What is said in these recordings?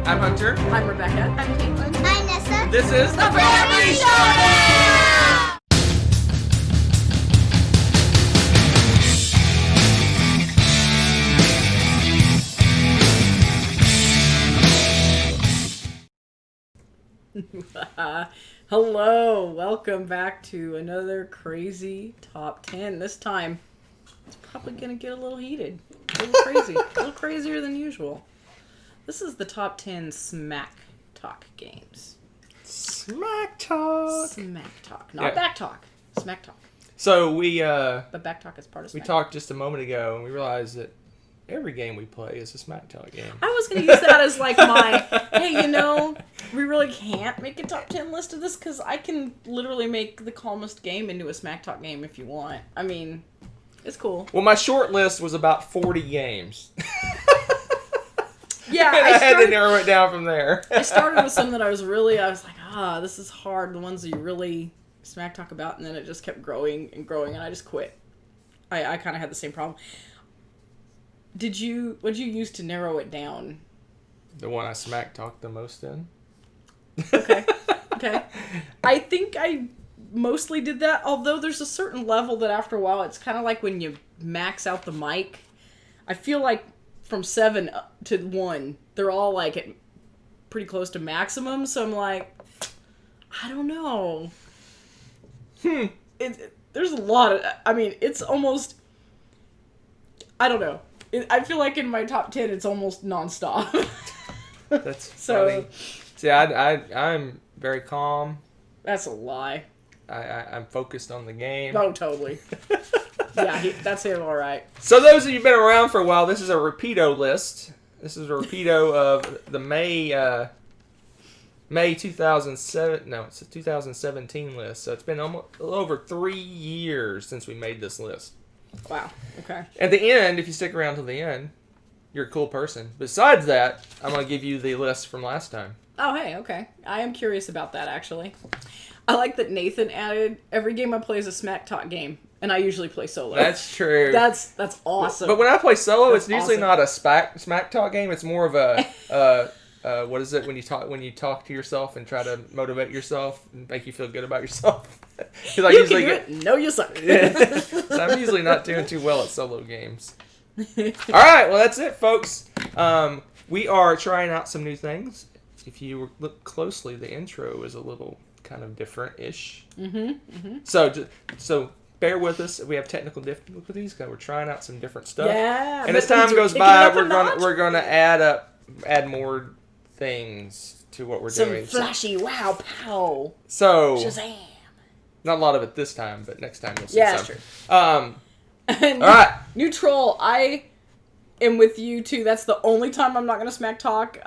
I'm Hunter. I'm Rebecca. I'm Caitlin. I'm Nessa. This is the Family Showdown! Hello, welcome back to another crazy top 10. This time, it's probably going to get a little heated, a little crazy, a little crazier than usual. This is the top 10 Smack Talk games. Smack Talk. Smack Talk, not Back Talk. Smack Talk. So we But Back Talk is part of Smack we talked just a moment ago, and we realized that every game we play is a Smack Talk game. I was going to use that as like my, hey, you know, we really can't make a top 10 list of this because I can literally make the calmest game into a Smack Talk game if you want. I mean, it's cool. Well, my short list was about 40 games. Yeah, and I had to narrow it down from there. I started with some that I was like, this is hard. The ones that you really Smack Talk about, and then it just kept growing and growing, and I just quit. I kind of had the same problem. What'd you use to narrow it down? The one I Smack Talked the most in. Okay. I think I mostly did that, although there's a certain level that after a while, it's kind of like when you max out the mic. I feel like from 7 to 1, they're all like at pretty close to maximum, so I'm like, I don't know. There's a lot of, it's almost, I don't know. I feel like in my top 10, it's almost nonstop. That's funny. See, I'm very calm. That's a lie. I'm focused on the game. Oh, totally. Yeah, that's him, all right. So those of you who've been around for a while, this is a repeato list. This is a repeato of the May 2007. No, it's a 2017 list. So it's been almost a little over 3 years since we made this list. Wow. Okay. At the end, if you stick around till the end, you're a cool person. Besides that, I'm going to give you the list from last time. Oh, hey, okay. I am curious about that, actually. I like that Nathan added, every game I play is a Smack Talk game, and I usually play solo. That's true. That's awesome. But when I play solo, That's it's usually awesome. not a Smack Talk game. It's more of a... what is it when you talk to yourself and try to motivate yourself and make you feel good about yourself? You can do it. No, you suck. So I'm usually not doing too well at solo games. All right, well that's it, folks. We are trying out some new things. If you look closely, the intro is a little kind of different-ish. So bear with us. We have technical difficulties because we're trying out some different stuff. Yeah. And as time goes by, we're gonna add more things to what we're doing. Some flashy wow pow. So Shazam. not a lot of it this time, but next time you'll see Yeah, some. that's true. All right. Neutral, I am with you too. That's the only time I'm not going to Smack Talk.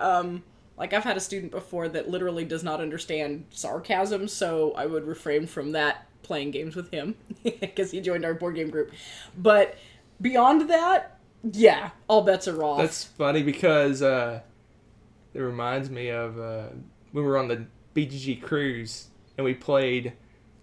Like I've had a student before that literally does not understand sarcasm, so I would refrain from that playing games with him because he joined our board game group. But beyond that, yeah, all bets are off. That's funny because it reminds me of when we were on the BGG cruise and we played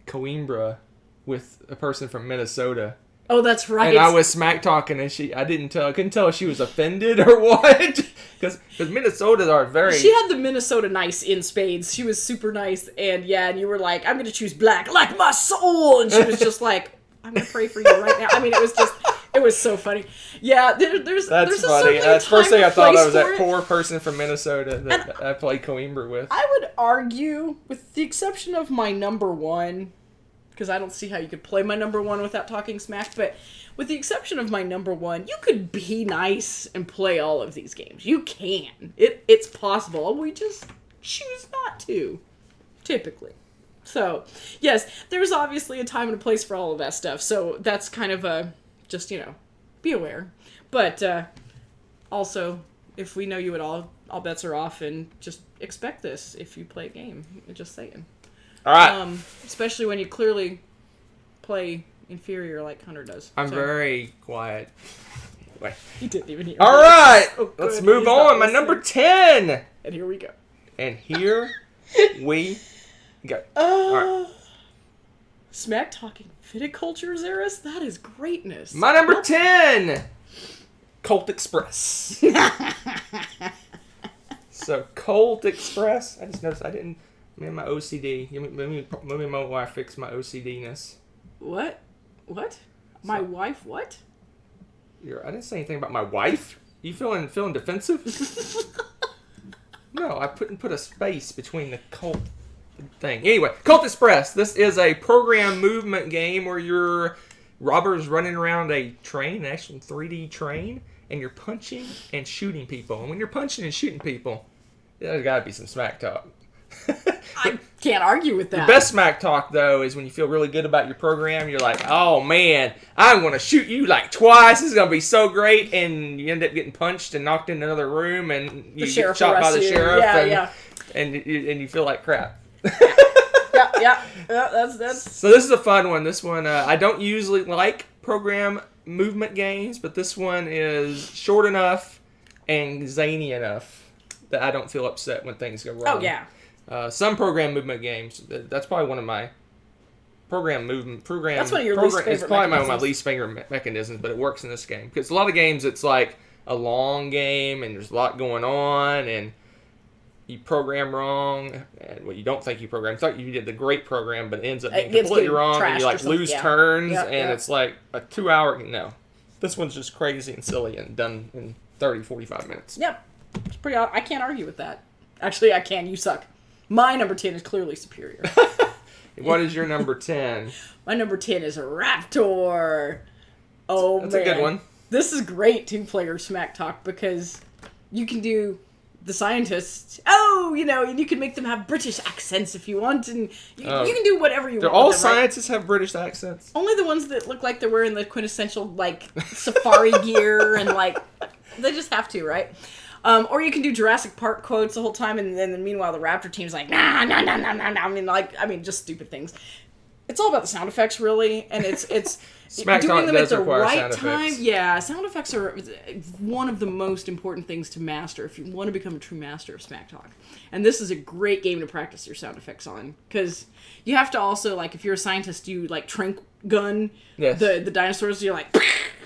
Coimbra with a person from Minnesota. Oh, that's right. And I was Smack talking, and I couldn't tell if she was offended or what, because Minnesota are very. She had the Minnesota nice in spades. She was super nice, and and you were like, "I'm gonna choose black, like my soul," and she was just like, "I'm gonna pray for you right now." I mean, it was so funny. Yeah, there's That's a funny. certain That's the first thing I thought place of was that for it. poor person from Minnesota that I played Coimbra with. I would argue, with the exception of my number one, because I don't see how you could play my number one without talking smack, but with the exception of my number one, you could be nice and play all of these games. You can. It's possible. We just choose not to, typically. So, yes, there's obviously a time and a place for all of that stuff, so that's kind of just, be aware. But also, if we know you at all bets are off, and just expect this if you play a game. Just saying. All right. Especially when you clearly play inferior like Hunter does. I'm very quiet. Wait. He didn't even hear. All right. Oh, Let's good. move He's not on. My listening. number 10. And here we go. And here we go. All right. Smack talking viticulture, Zaris? That is greatness. My number 10. Colt Express. So Colt Express. I just noticed I didn't. Man, my OCD. Let me know why I fix my OCD-ness. What? My wife? What? I didn't say anything about my wife. You feeling defensive? No, I put a space between the Colt thing. Anyway, Colt Express. This is a program movement game where you're robbers running around a train, an actual 3D train, and you're punching and shooting people. And when you're punching and shooting people, there's got to be some smack talk. I can't argue with that. The best smack talk, though, is when you feel really good about your program. You're like, oh, man, I'm going to shoot you like twice. This is going to be so great. And you end up getting punched and knocked in another room. And you get shot by the sheriff. And you feel like crap. Yeah. That's. So this is a fun one. This one, I don't usually like program movement games. But this one is short enough and zany enough that I don't feel upset when things go wrong. Oh, yeah. Some program movement games. That's probably one of my program. That's one of your least favorite. It's probably one of my least favorite mechanisms, but it works in this game because a lot of games it's like a long game and there's a lot going on and you program wrong and you don't think you programmed. You thought you did the great program, but it ends up being completely wrong and you like lose turns and it's like a 2-hour. No, this one's just crazy and silly and done in 30-45 minutes. Yep, it's pretty. I can't argue with that. Actually, I can. You suck. My number 10 is clearly superior. What is your number 10? My number 10 is Raptor. Oh, That's a good one. This is great two-player smack talk because you can do the scientists. Oh, you can make them have British accents if you want, and you can do whatever you want. Do all scientists have British accents? Only the ones that look like they're wearing the quintessential, safari gear and, they just have to, right? Or you can do Jurassic Park quotes the whole time, and then meanwhile the Raptor team's like, nah. I mean, just stupid things. It's all about the sound effects, really, and it's Smack doing talk them at the require right sound time. Effects. Yeah, sound effects are one of the most important things to master if you want to become a true master of smack talk. And this is a great game to practice your sound effects on, because you have to also, if you're a scientist, you trank gun the dinosaurs. You're like,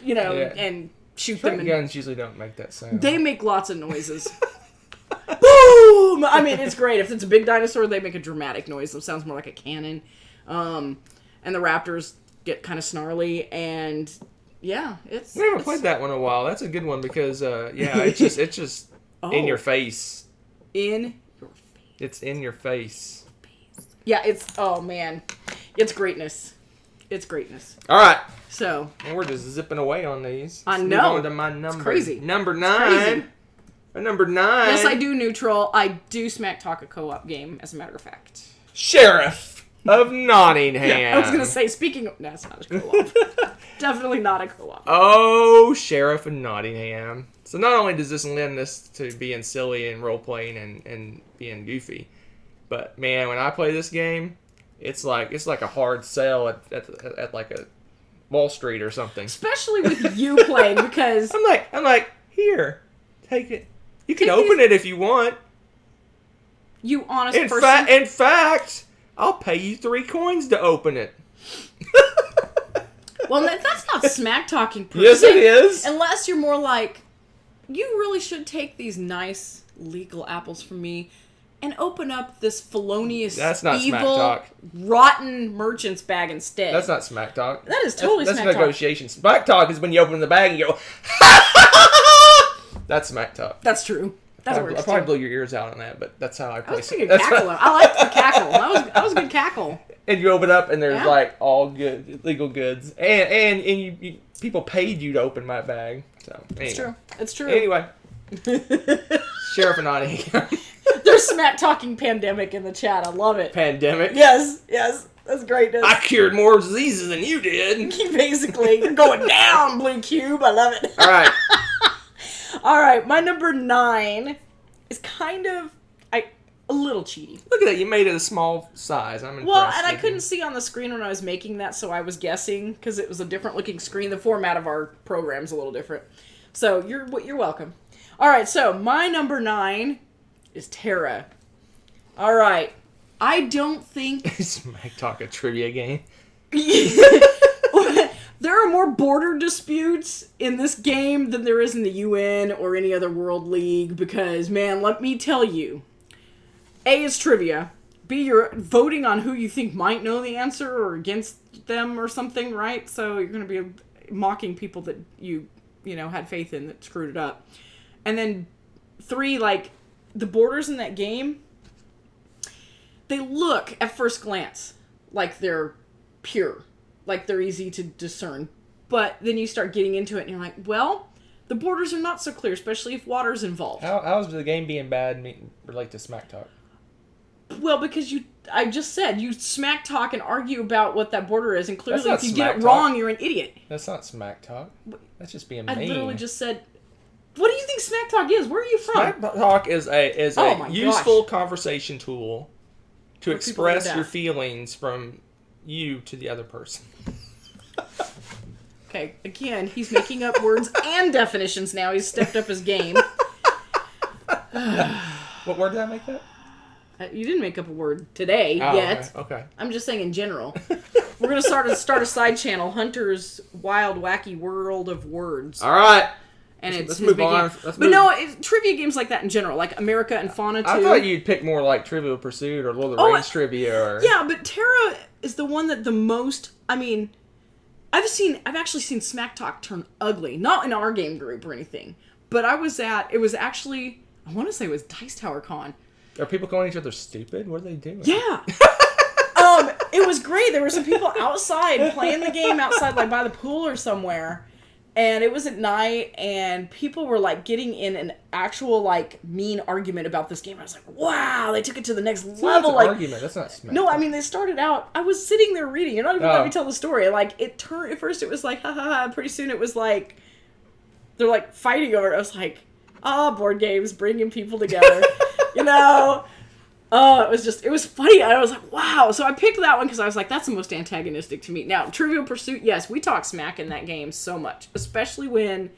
and shoot them. Guns usually don't make that sound. They make lots of noises. Boom! I mean, it's great. If it's a big dinosaur, they make a dramatic noise. It sounds more like a cannon. And the raptors get kind of snarly, and yeah, it's... We haven't played that one in a while. That's a good one because, it's just in your face. In your face. It's in your face. Yeah, oh man. It's greatness. It's greatness. All right. So. And we're just zipping away on these. I know. Move on to my number. It's crazy. Number 9. Crazy. Number 9. Yes, I do neutral. I do smack talk a co-op game, as a matter of fact. Sheriff of Nottingham. Yeah, I was going to say, speaking of... No, it's not a co-op. Definitely not a co-op. Oh, Sheriff of Nottingham. So not only does this lend this to being silly and role-playing and being goofy, but, man, when I play this game, it's like a hard sell at like a Wall Street or something. Especially with you playing, because... I'm like, here, take it. You can open it if you want. You honest person. In fact, I'll pay you 3 coins to open it. Well, that's not smack talking per Yes, se. it is. Unless you're more like, you really should take these nice legal apples from me and open up this felonious, That's not evil, smack talk. rotten merchant's bag instead. That's not smack talk. That is totally that's smack talk. That's negotiation. Smack talk is when you open the bag and you go, that's smack talk. That's true. That works I probably blew your ears out on that, but that's how I play. That was a good cackle. I liked the cackle. That was a good cackle. And you open up and there's all good legal goods, and you people paid you to open my bag. So anyway. It's true. Anyway, Sheriff of Nottingham. There's smack talking pandemic in the chat. I love it. Pandemic. Yes, that's great. I cured more diseases than you did. Basically, you're going down, Blue Cube. I love it. All right. All right, my number 9 is kind of a little cheaty. Look at that, you made it a small size. I'm impressed. Well, and I couldn't see on the screen when I was making that, so I was guessing because it was a different looking screen. The format of our program's a little different. So you're welcome. All right, so my number 9 is Terra. All right, I don't think Smack talk a trivia game. There are are more border disputes in this game than there is in the UN or any other World League because, man, let me tell you, A is trivia, B, you're voting on who you think might know the answer or against them or something, right? So you're going to be mocking people that you had faith in that screwed it up. And then 3, like, the borders in that game, they look, at first glance, like they're pure. Like they're easy to discern. But then you start getting into it and you're like, well, the borders are not so clear, especially if water's involved. How's the game being bad relate to smack talk? Well, because I just said, you smack talk and argue about what that border is, and clearly if you get it wrong, you're an idiot. That's not smack talk. That's just being I mean. literally just said, what do you think smack talk is? Where are you from? Smack talk is a useful conversation tool to express your feelings from you to the other person. Okay, again, he's making up words and definitions now. He's stepped up his game. What word did I make up? You didn't make up a word today yet. Okay. I'm just saying in general. We're going to start a side channel, Hunter's Wild Wacky World of Words. All right. And let's move on. Trivia games like that in general, like America and Fauna 2. I thought you'd pick more like Trivial Pursuit or Lord of the Rings trivia. Or... Yeah, but Terra is the one that the most... I mean, I've actually seen Smack Talk turn ugly. Not in our game group or anything. But I want to say it was Dice Tower Con. Are people calling each other stupid? What are they doing? Yeah. It was great. There were some people outside playing the game outside, like by the pool or somewhere. And it was at night, and people were, like, getting in an actual, like, mean argument about this game. I was like, wow, they took it to the next level. That's an argument. That's not smack. No, I mean, they started out, I was sitting there reading. You're not even letting me tell the story. Like, it turned, at first it was like, ha ha ha. Pretty soon it was like, they're, like, fighting over it. I was like, board games, bringing people together. You know? It was funny. I was like, wow. So I picked that one because I was like, that's the most antagonistic to me. Now, Trivial Pursuit, yes, we talk smack in that game so much. Especially when,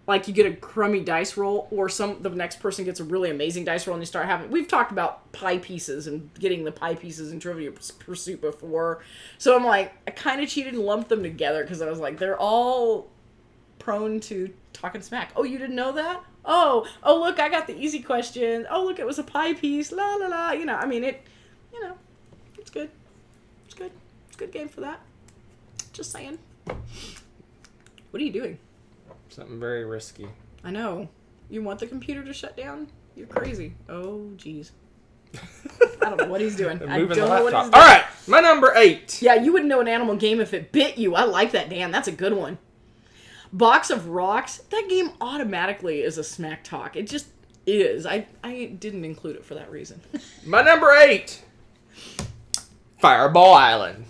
like, you get a crummy dice roll or the next person gets a really amazing dice roll and you start having... We've talked about pie pieces and getting the pie pieces in Trivial Pursuit before. So I'm like, I kind of cheated and lumped them together because I was like, they're all prone to talking smack. Oh, you didn't know that? Oh, look, I got the easy question. Oh, look, it was a pie piece. La, la, la. You know, I mean, it's good. It's good. It's a good game for that. Just saying. What are you doing? Something very risky. I know. You want the computer to shut down? You're crazy. Oh, jeez. I don't know what he's doing. I don't know what he's doing. All right, my number 8. Yeah, you wouldn't know an animal game if it bit you. I like that, Dan. That's a good one. Box of Rocks, that game automatically is a smack talk. It just is. I didn't include it for that reason. My number 8, Fireball Island.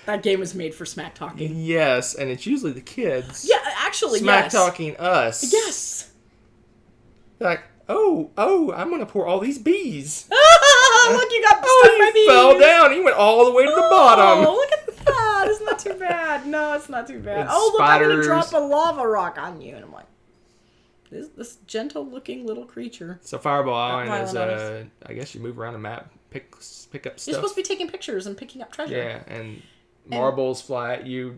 That game is made for smack talking. Yes, and it's usually the kids. Yeah, actually, smack talking us. Yes. Like, oh, I'm gonna pour all these bees. Look, you got stung by bees. He fell down. He went all the way to the bottom. Oh, look at that. Isn't that too bad? No, it's not too bad. And look, spiders. I'm going to drop a lava rock on you. And I'm like, this gentle-looking little creature. So Fireball Island is, I guess you move around the map, pick up stuff. You're supposed to be taking pictures and picking up treasure. Yeah, and marbles fly at you,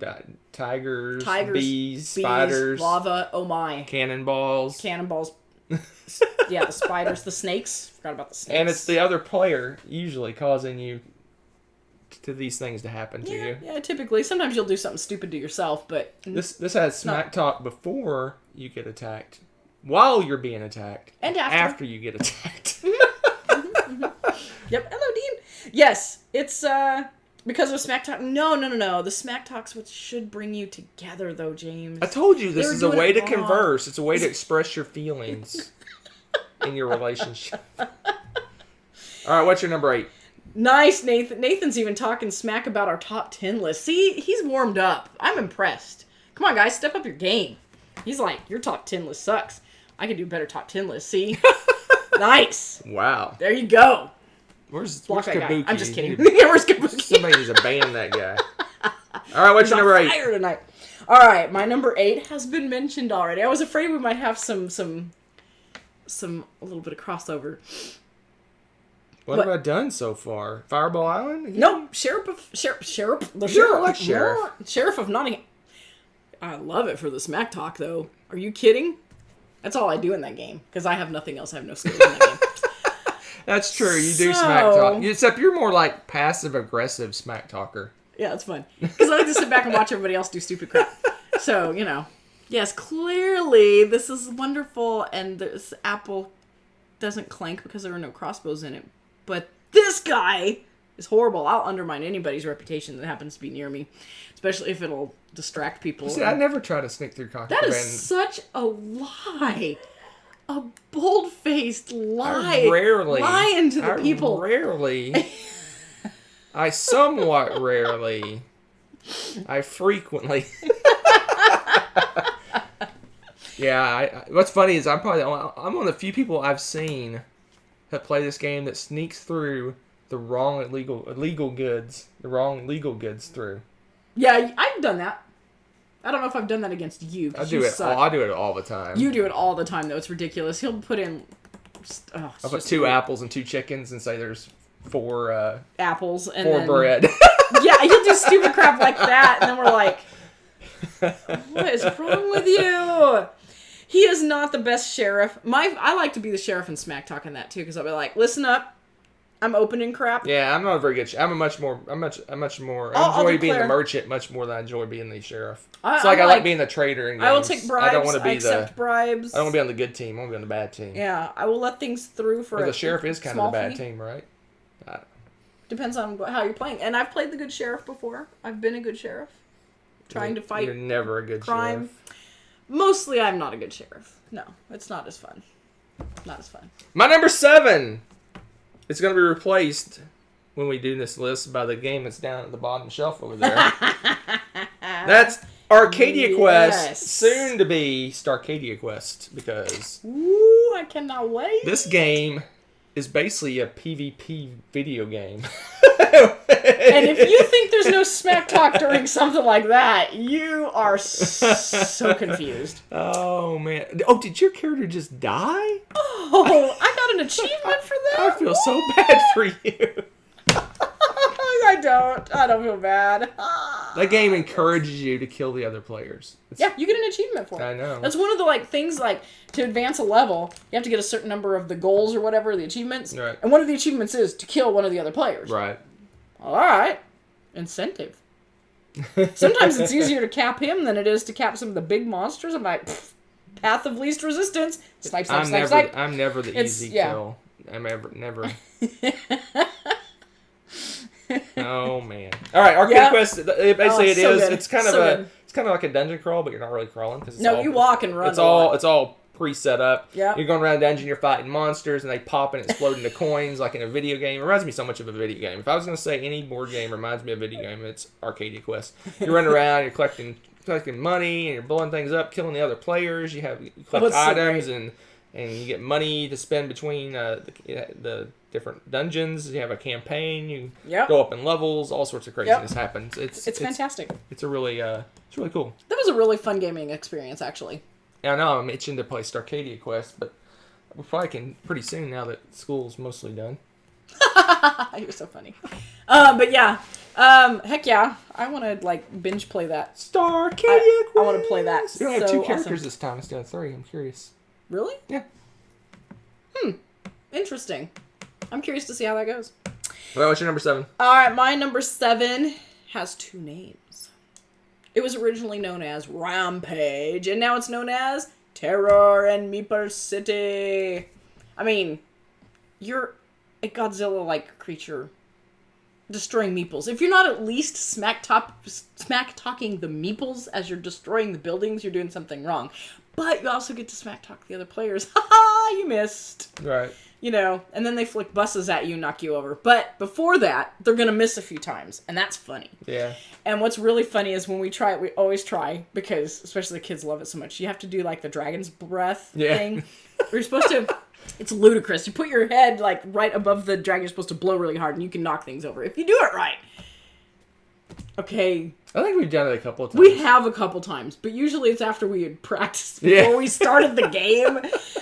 tigers, bees, spiders. Lava, oh my. Cannonballs. Yeah, the spiders, the snakes. Forgot about the snakes. And it's the other player usually causing you to these things to happen to you. Yeah, typically. Sometimes you'll do something stupid to yourself, but... This has smack talk before you get attacked, while you're being attacked, and after you get attacked. Yep. Hello, Dean. Yes, it's because of smack talk. No. The smack talk's what should bring you together, though, James. I told you this is a way to converse. It's a way to express your feelings in your relationship. All right, what's your number 8? Nice, Nathan. Nathan's even talking smack about our top 10 list. See, he's warmed up. I'm impressed. Come on, guys, step up your game. He's like, your top 10 list sucks. I can do a better top 10 list. See? Nice. Wow. There you go. Where's Kabuki? Guy. I'm just kidding. Where's Kabuki? Somebody needs to ban that guy. All right, what's your number 8? Fire tonight. All right, my number 8 has been mentioned already. I was afraid we might have some a little bit of crossover. What have I done so far? Fireball Island? Again? Nope. Sheriff. The Yeah, I like Sheriff. Sheriff of Nottingham. I love it for the smack talk, though. Are you kidding? That's all I do in that game because I have nothing else. I have no skills in that game. That's true. You do smack talk. Except you're more like passive aggressive smack talker. Yeah, it's fun because I like to sit back and watch everybody else do stupid crap. So yes, clearly this is wonderful, and this apple doesn't clank because there are no crossbows in it. But this guy is horrible. I'll undermine anybody's reputation that happens to be near me, especially if it'll distract people. See, I never try to sneak through contraband. That is such a lie. A bold-faced lie. Lying to the people. I somewhat rarely. I frequently. Yeah, what's funny is I'm one of the few people I've seen that play this game that sneaks through the wrong illegal goods through. Yeah, I've done that. I don't know if I've done that against you. I do it all the time. You do it all the time, though. It's ridiculous. He'll put in. I'll put 2 apples and 2 chickens and say there's 4 apples and 4 bread. Yeah, he'll do stupid crap like that, and then we're like, "What is wrong with you?" He is not the best sheriff. I like to be the sheriff and smack talking that too, because I'll be like, "Listen up, I'm opening crap." Yeah, I'm not a very good. I enjoy being the merchant much more than I enjoy being the sheriff. I like being the trader in games. I will take bribes. I don't want to be accept bribes. I don't want to be on the good team. I want to be on the bad team. Yeah, I will let things through for. The sheriff is kind of the bad team, right? Depends on how you're playing. And I've played the good sheriff before. I've been a good sheriff, trying to fight. You're never a good crime. sheriff. Mostly, I'm not a good sheriff. No, it's not as fun. Not as fun. My number 7. It's going to be replaced when we do this list by the game that's down at the bottom shelf over there. That's Arcadia Quest, soon to be Starcadia Quest, because ooh, I cannot wait. This game is basically a PvP video game. And if you think there's no smack talk during something like that, you are so confused. Oh, man. Oh, did your character just die? Oh, I got an achievement for that? I feel so bad for you. I don't feel bad. That game encourages you to kill the other players. Yeah, you get an achievement for it. I know. That's one of the things to advance a level, you have to get a certain number of the goals or whatever, the achievements. Right. And one of the achievements is to kill one of the other players. Right. All right. Incentive. Sometimes it's easier to cap him than it is to cap some of the big monsters. I'm like, path of least resistance. Snipe, snipe, snipe, snipe. I'm never the easy kill. I'm never. Oh man! All right, Arcade Quest. Basically, It's kind of like a dungeon crawl, but you're not really crawling because you walk and run. It's all pre-set up. Yeah. You're going around a dungeon, you're fighting monsters, and they pop and explode into coins like in a video game. It reminds me so much of a video game. If I was going to say any board game reminds me of a video game, it's Arcadia Quest. You're running around, you're collecting money, and you're blowing things up, killing the other players. You collect items, and you get money to spend between the different dungeons. You have a campaign. You go up in levels. All sorts of craziness happens. It's fantastic. It's really cool. That was a really fun gaming experience, actually. Yeah, I know I'm itching to play Starcadia Quest, but we probably can pretty soon now that school's mostly done. You're so funny. But yeah, heck yeah, I want to binge play that. Starcadia Quest. I want to play that. You only have 2 characters this time instead of 3. I'm curious. Really? Yeah. Interesting. I'm curious to see how that goes. Well, what's your number 7? All right, my number 7 has 2 names. It was originally known as Rampage, and now it's known as Terror in Meeple City. I mean, you're a Godzilla-like creature destroying meeples. If you're not at least smack-talking the meeples as you're destroying the buildings, you're doing something wrong. But you also get to smack-talk the other players. Ha-ha, you missed. Right. And then they flick buses at you and knock you over. But before that, they're going to miss a few times. And that's funny. Yeah. And what's really funny is when we try it, we always try, because especially the kids love it so much. You have to do the dragon's breath thing. You're supposed to, it's ludicrous. You put your head right above the dragon. You're supposed to blow really hard and you can knock things over. If you do it right. Okay. I think we've done it a couple of times. We have a couple times, but usually it's after we had practiced before we started the game,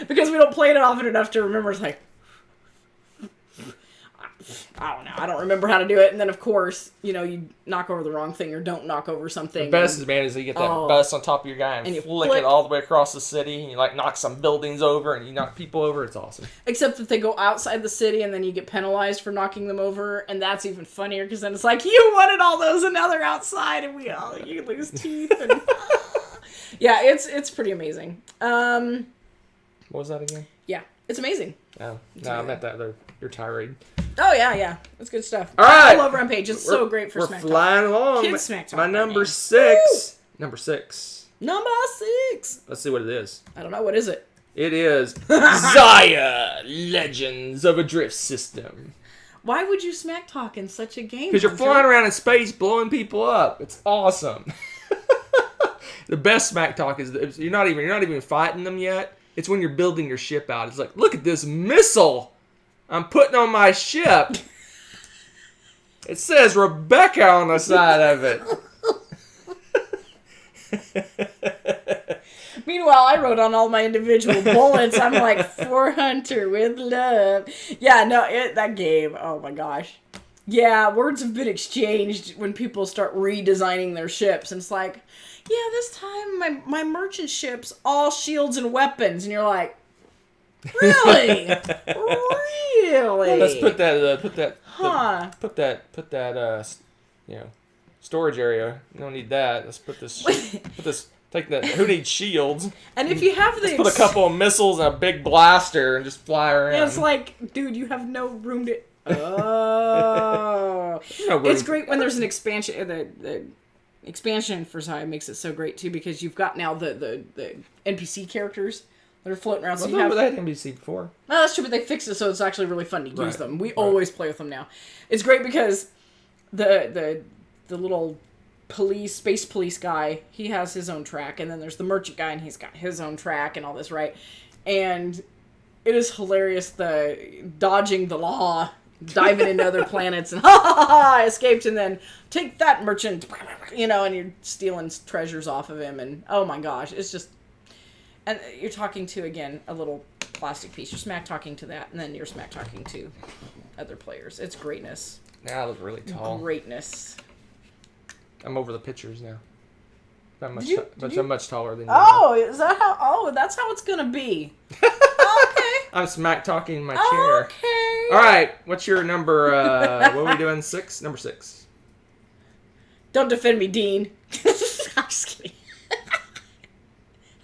because we don't play it often enough to remember. It's I don't know. I don't remember how to do it. And then, of course, you knock over the wrong thing or don't knock over something. The best is, man, is you get that bus on top of your guy and you flick flick it all the way across the city. And you, knock some buildings over and you knock people over. It's awesome. Except that they go outside the city and then you get penalized for knocking them over. And that's even funnier because then it's like, you wanted all those and now they're outside and you lose teeth. And yeah, it's pretty amazing. What was that again? Yeah, it's amazing. Oh, no, I meant that. Your tirade. Oh, yeah. It's good stuff. All right. I love Rampage. It's so great for Smack Talk. We're flying along. Kids Smack Talk. My number right 6. Number 6. Number 6. Let's see what it is. I don't know. What is it? It is Zaya Legends of a Drift System. Why would you Smack Talk in such a game? Because you're flying around in space blowing people up. It's awesome. The best Smack Talk is you're not even fighting them yet. It's when you're building your ship out. It's like, look at this missile I'm putting on my ship. It says Rebecca on the side of it. Meanwhile, I wrote on all my individual bullets. I'm like, for Hunter with love. Yeah, no, that game. Oh my gosh. Yeah, words have been exchanged when people start redesigning their ships. And it's like, yeah, this time my merchant ship's all shields and weapons. And you're like, really? Really? Let's put that storage area. You don't need that. Let's put this. Take that. Who needs shields? And if you have the... Let's put a couple of missiles and a big blaster and just fly around. Yeah, it's like, dude, you have no room to... Oh. It's great when there's an expansion. The expansion for Zaya makes it so great, too, because you've got now the NPC characters that are floating around. So they had NPC before. No, that's true, but they fixed it so it's actually really fun to use them. We always play with them now. It's great because the little... space police guy, he has his own track, and then there's the merchant guy and he's got his own track and all this, right? And it is hilarious, the dodging the law, diving into other planets and I escaped, and then take that merchant, and you're stealing treasures off of him, and oh my gosh, it's just, and you're talking to, again, a little plastic piece. You're smack talking to that, and then you're smack talking to other players. It's greatness. Now I look really tall. Greatness. I'm over the pictures now. I'm much taller than you. Oh, is that how? Oh, that's how it's gonna be. Okay. I'm smack talking in my chair. Okay. All right. What's your number? What are we doing? 6. Number 6. Don't defend me, Dean. I'm just kidding.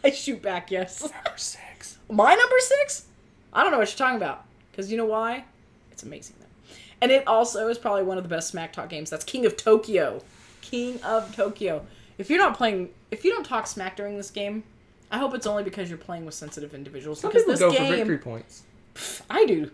I shoot back. Yes. Number 6. My number 6? I don't know what you're talking about. Because you know why? It's amazing though, and it also is probably one of the best Smack Talk games. That's King of Tokyo. King of Tokyo. If you don't talk smack during this game, I hope it's only because you're playing with sensitive individuals. Some because people this go game, for victory points. I do.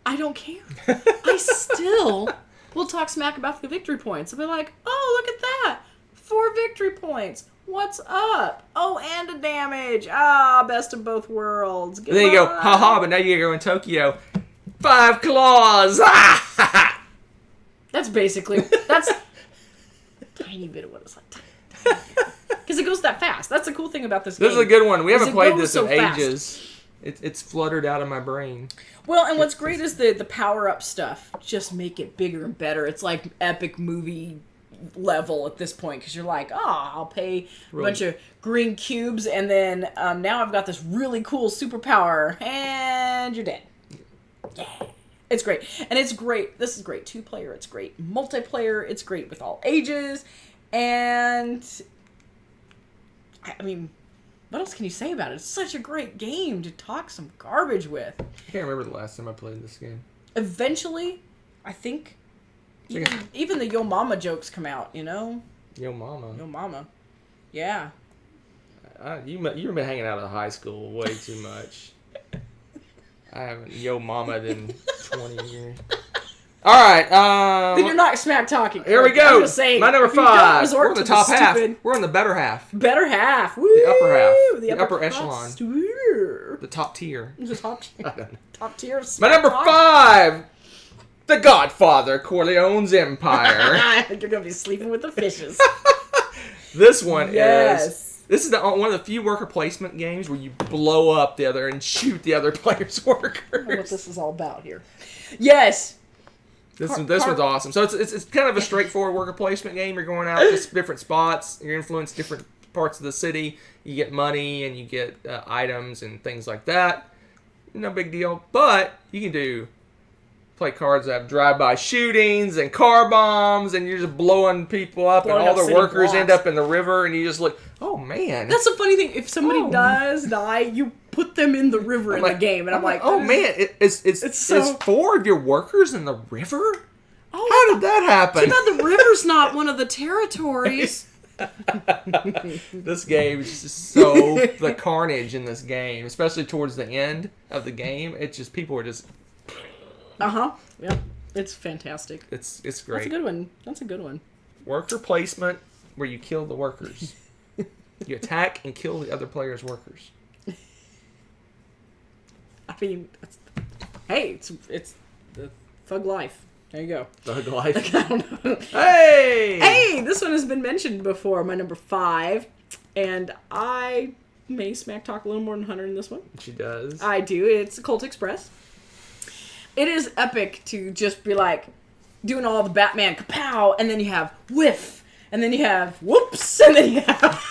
I don't care. I still will talk smack about the victory points. I'll be like, oh, look at that. 4 victory points. What's up? Oh, and a damage. Ah, best of both worlds. Goodbye. Then you go, haha, but now you go in Tokyo. 5 claws. That's basically, tiny bit of what it's like. Because it goes that fast. That's the cool thing about this game. This is a good one. We haven't played this in fast. ages. It's fluttered out of my brain. Well, and what's great is the power-up stuff. Just make it bigger and better. It's like epic movie level at this point. Because you're like, I'll pay a bunch of green cubes. And then now I've got this really cool superpower. And you're dead. Yeah. It's great. And it's great. This is great. 2-player. It's great. Multiplayer. It's great with all ages. And I mean, what else can you say about it? It's such a great game to talk some garbage with. I can't remember the last time I played this game. Eventually, I think even the Yo Mama jokes come out, Yo Mama? Yo Mama. Yeah. You've been hanging out at high school way too much. I haven't Yo Ma'd in 20 years. All right. Then you're not smack talking. Here we go. I'm just saying, my number 5. We're on the top half. We're on the better half. Better half. Woo! The upper half. The upper echelon. Woo! The top tier. The top tier. I don't know. Top tier. My number 5. The Godfather, Corleone's Empire. You're gonna be sleeping with the fishes. This one yes. is. This is one of the few worker placement games where you blow up the other and shoot the other player's workers. I don't know what this is all about here. Yes. This one's awesome. So it's kind of a straightforward worker placement game. You're going out to different spots. You influence different parts of the city. You get money and you get items and things like that. No big deal. But you can play cards that have drive-by shootings and car bombs, and you're just blowing people up, and all the workers end up in the river, and you just look, oh man. That's the funny thing. If somebody does die, you put them in the river the game, and I'm like, oh man, is 4 of your workers in the river? Oh, how did that happen? Too bad the river's not one of the territories. This game is just so the carnage in this game, especially towards the end of the game. It's just people are just. Yep. It's fantastic. It's great. That's a good one. Worker placement where you kill the workers. You attack and kill the other player's workers. I mean, it's the thug life. There you go. Thug life. I don't know. Hey, this one has been mentioned before. My number 5, and I may smack talk a little more than Hunter in this one. She does. I do. It's Colt Express. It is epic to just be like doing all the Batman kapow, and then you have whiff, and then you have whoops, and then you have.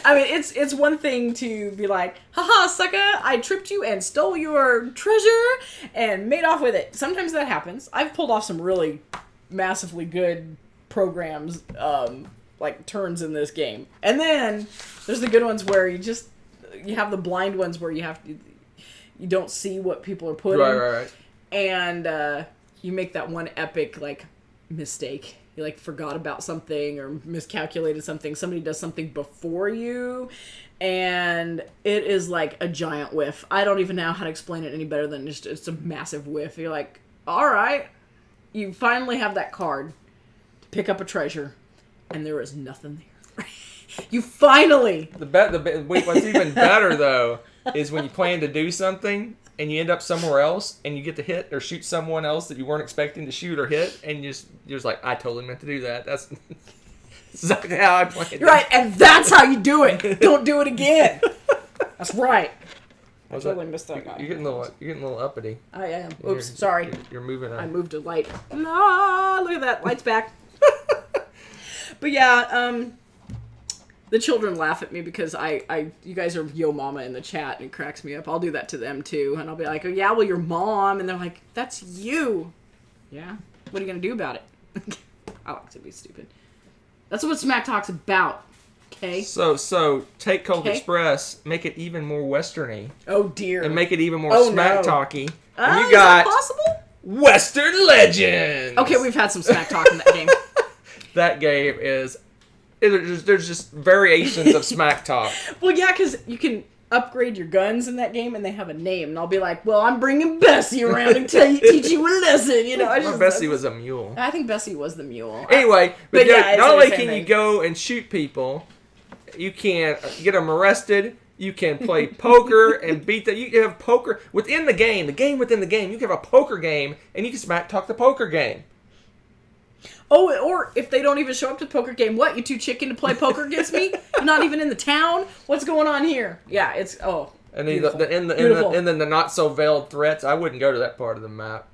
I mean, it's one thing to be like, haha, sucker, I tripped you and stole your treasure and made off with it. Sometimes that happens. I've pulled off some really massively good programs, like turns in this game. And then there's the good ones where you have the blind ones where you don't see what people are putting. Right. And you make that one epic, like, mistake. You, like, forgot about something or miscalculated something. Somebody does something before you, and it is, like, a giant whiff. I don't even know how to explain it any better than just it's a massive whiff. You're like, all right. You finally have that card to pick up a treasure, and there is nothing there. You finally... What's even better, though, is when you plan to do something and you end up somewhere else and you get to hit or shoot someone else that you weren't expecting to shoot or hit, and you're just like, I totally meant to do that. That's exactly how I planned it. Right, and that's how you do it. Don't do it again. That's right. I totally missed that guy. You're getting a little uppity. I am. Oops, sorry. You're moving on. I moved a light. Ah, look at that. Light's back. But yeah, the children laugh at me because you guys are yo mama in the chat, and it cracks me up. I'll do that to them too, and I'll be like, oh yeah, well your mom, and they're like, that's you. Yeah. What are you gonna do about it? I like to be stupid. That's what Smack Talk's about. Okay. So take Colt Express, make it even more westerny. Oh dear. And make it even more Smack Talky. And you is that got possible? Western Legends. Okay, we've had some Smack Talk in that game. That game is. There's just variations of Smack Talk. Well, yeah, because you can upgrade your guns in that game, and they have a name. And I'll be like, well, I'm bringing Bessie around and teach you a lesson. You know, Bessie was a mule. I think Bessie was the mule. Anyway, but yeah, not only can you go and shoot people, you can get them arrested. You can play poker and beat them. You can have poker within the game. The game within the game. You can have a poker game, and you can Smack Talk the poker game. Oh, or if they don't even show up to the poker game, what? You too chicken to play poker against me? You're not even in the town? What's going on here? Yeah, it's and then the not so veiled threats. I wouldn't go to that part of the map.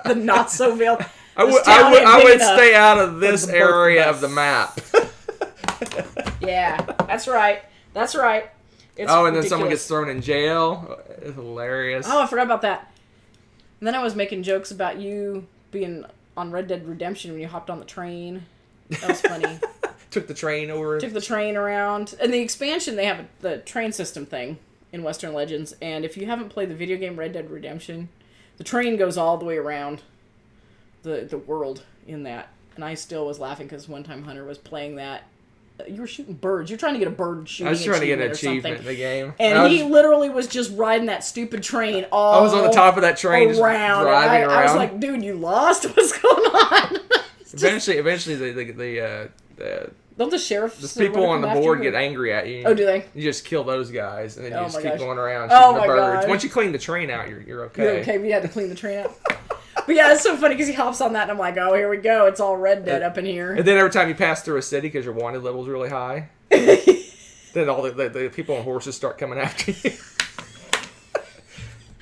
The not so veiled. I would stay out of this area of the map. Yeah, that's right. That's right. It's and then ridiculous. someone gets thrown in jail. It's hilarious. Oh, I forgot about that. And then I was making jokes about you being on Red Dead Redemption when you hopped on the train. That was funny. Took the train over. Took the train around. And the expansion, they have the train system thing in Western Legends. And if you haven't played the video game Red Dead Redemption, the train goes all the way around the world in that. And I still was laughing because one time Hunter was playing that. You were shooting birds. You're trying to get a bird shooting. I was trying to get an achievement in the game. And he literally was just riding that stupid train all I was on the top of that train around. driving around. I was like, dude, you lost? What's going on? Eventually, don't the sheriffs... The people on the board get angry at you. Oh, do they? You just kill those guys, and then you just keep going around Oh shooting the birds. God. Once you clean the train out, you're okay. You're okay, we had to clean the train out. But yeah, it's so funny because he hops on that, and I'm like, oh, here we go. It's all Red Dead up in here. And then every time you pass through a city, because your wanted level's really high, then all the people on horses start coming after you.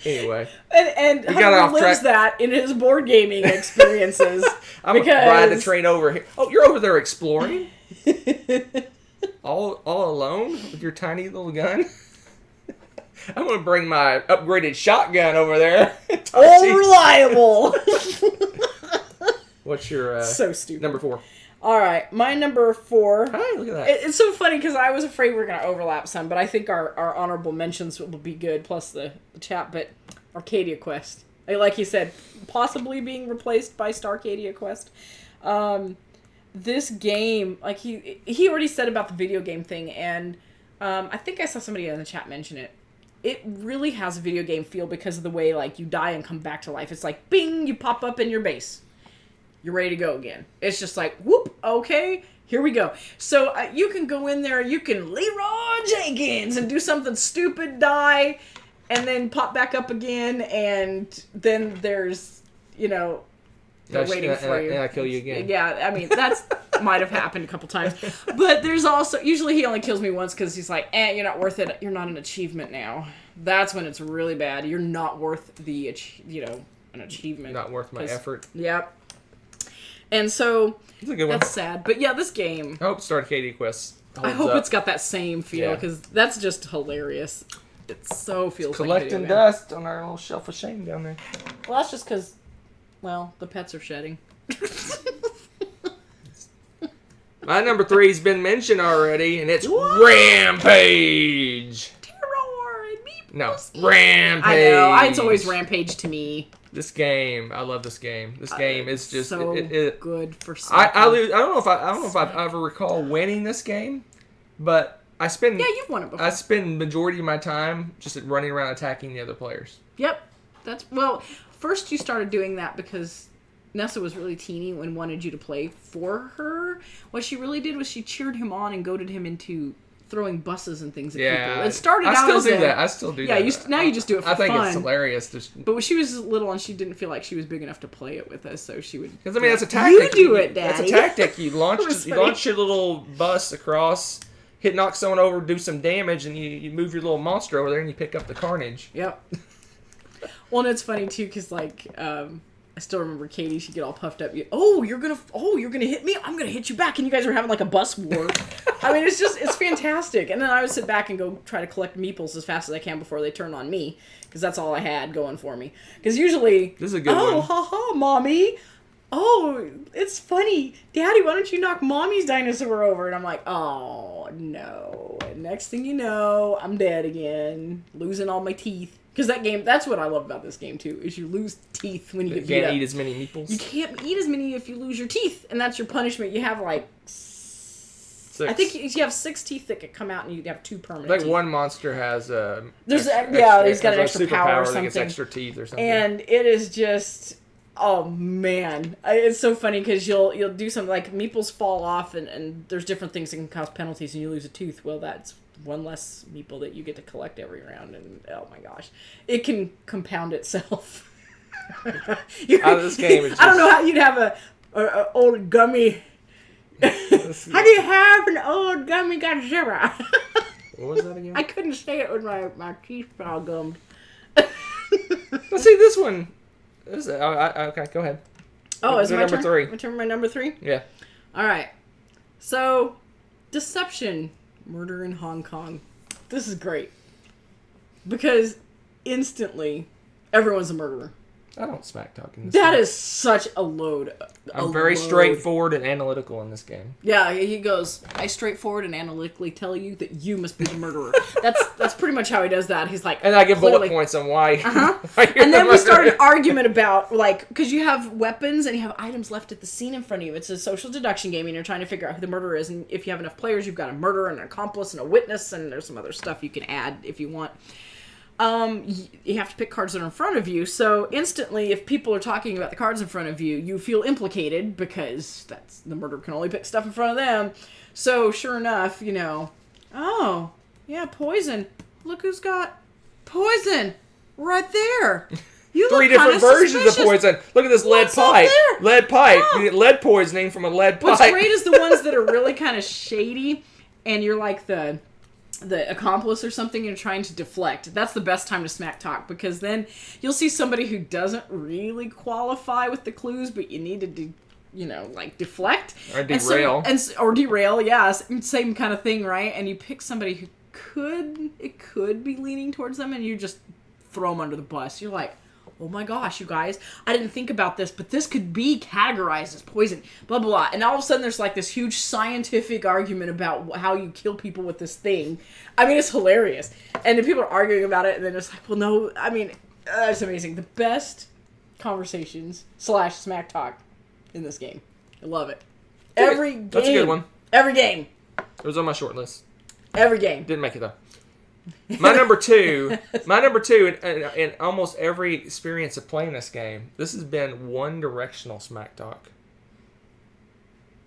Anyway. And Hunter lives that in his board gaming experiences. I'm going to ride the train over here. Oh, you're over there exploring? all alone with your tiny little gun? I'm going to bring my upgraded shotgun over there. All reliable. What's your so stupid. number 4? All right, my number 4. Hey, look at that. It's so funny because I was afraid we were going to overlap some, but I think our honorable mentions will be good, plus the chat. But Arcadia Quest, like you said, possibly being replaced by Starcadia Quest. This game, like he already said about the video game thing, and I think I saw somebody in the chat mention it. It really has a video game feel because of the way like you die and come back to life. It's like bing, you pop up in your base. You're ready to go again. It's just like, whoop, okay, here we go. So you can go in there, you can Leroy Jenkins and do something stupid, die, and then pop back up again, and then there's, they're waiting for you. And I kill you again. Yeah, I mean, that's might have happened a couple times. But there's also, usually he only kills me once because he's like, you're not worth it. You're not an achievement now. That's when it's really bad. You're not worth the, an achievement. Not worth my effort. Yep. And so it's a good one. That's sad. But yeah, this game. I hope Starcadia Quest holds I hope up. it's got that same feel because that's just hilarious. It so feels collecting like dust on our little shelf of shame down there. Well, that's just because, the pets are shedding. My number 3's been mentioned already, and it's Rampage. Terror and Meeples. No, Rampage. I know. It's always Rampage to me. This game, I love this game. This game is just so it good for something. I don't know if I've ever recall winning this game, but you've won it before. I spend majority of my time just running around attacking the other players. Yep, first you started doing that because Nessa was really teeny and wanted you to play for her. What she really did was she cheered him on and goaded him into throwing buses and things at people. It started out as I still do that. Now you just do it for fun. I think it's hilarious. But when she was little and she didn't feel like she was big enough to play it with us, so she would... Because, that's a tactic. You do it, Daddy. That's a tactic. You launch your little bus across, knock someone over, do some damage, and you move your little monster over there and you pick up the carnage. Yep. Well, and it's funny, too, because, I still remember Katie. She'd get all puffed up. You're gonna hit me. I'm gonna hit you back, and you guys are having like a bus war. I mean, it's fantastic. And then I would sit back and go try to collect meeples as fast as I can before they turn on me, because that's all I had going for me. Because usually, this is a good one. Oh, haha, mommy. Oh, it's funny, Daddy. Why don't you knock mommy's dinosaur over? And I'm like, oh no. And next thing you know, I'm dead again, losing all my teeth. Because that's what I love about this game, too, is you lose teeth when you get beat up. You can't eat as many meeples? You can't eat as many if you lose your teeth, and that's your punishment. You have, 6. I think you have 6 teeth that could come out, and you have 2 permanent teeth. One monster has he's got an extra power or something. That gets extra teeth or something. And it is just... Oh, man. It's so funny, because you'll do something like meeples fall off, and there's different things that can cause penalties, and you lose a tooth. Well, that's one less meeple that you get to collect every round, and oh my gosh, it can compound itself. This game is just... I don't know how you'd have a old gummy. How do you have an old gummy Godzilla? What was that again? I couldn't say it with my teeth all gummed. Let's see this one. Okay, go ahead. Oh, is my number turn? 3? My turn. My number 3. Yeah. All right. So, Deception. Murder in Hong Kong. This is great. Because instantly, everyone's a murderer. I don't smack talk in this That game. is such a load. I'm very straightforward and analytical in this game. Yeah, he goes, I straightforward and analytically tell you that you must be the murderer. That's pretty much how he does that. He's like... And I give bullet points on why. Uh-huh. And then we start an argument about, because you have weapons and you have items left at the scene in front of you. It's a social deduction game, and you're trying to figure out who the murderer is. And if you have enough players, you've got a murderer and an accomplice and a witness, and there's some other stuff you can add if you want. You have to pick cards that are in front of you, so instantly, if people are talking about the cards in front of you, you feel implicated, because the murderer can only pick stuff in front of them. So, sure enough, oh, yeah, poison. Look who's got poison right there. You 3 different versions of poison. Look at this lead pipe. Lead pipe. Oh. You get lead poisoning from a lead pipe. What's great is the ones that are really kind of shady, and you're like the the accomplice or something, you're trying to deflect. That's the best time to smack talk, because then you'll see somebody who doesn't really qualify with the clues, but you need to deflect or derail, or derail. Yeah, same kind of thing, right? And you pick somebody who could be leaning towards them, and you just throw them under the bus. You're like, oh my gosh, you guys, I didn't think about this, but this could be categorized as poison, blah, blah, blah. And all of a sudden there's like this huge scientific argument about how you kill people with this thing. I mean, it's hilarious. And then people are arguing about it, and then it's like, well, no, I mean, it's amazing. The best conversations / smack talk in this game. I love it. Every game. That's a good one. Every game. It was on my short list. Every game. Didn't make it, though. My number two, in almost every experience of playing this game, this has been one directional smack talk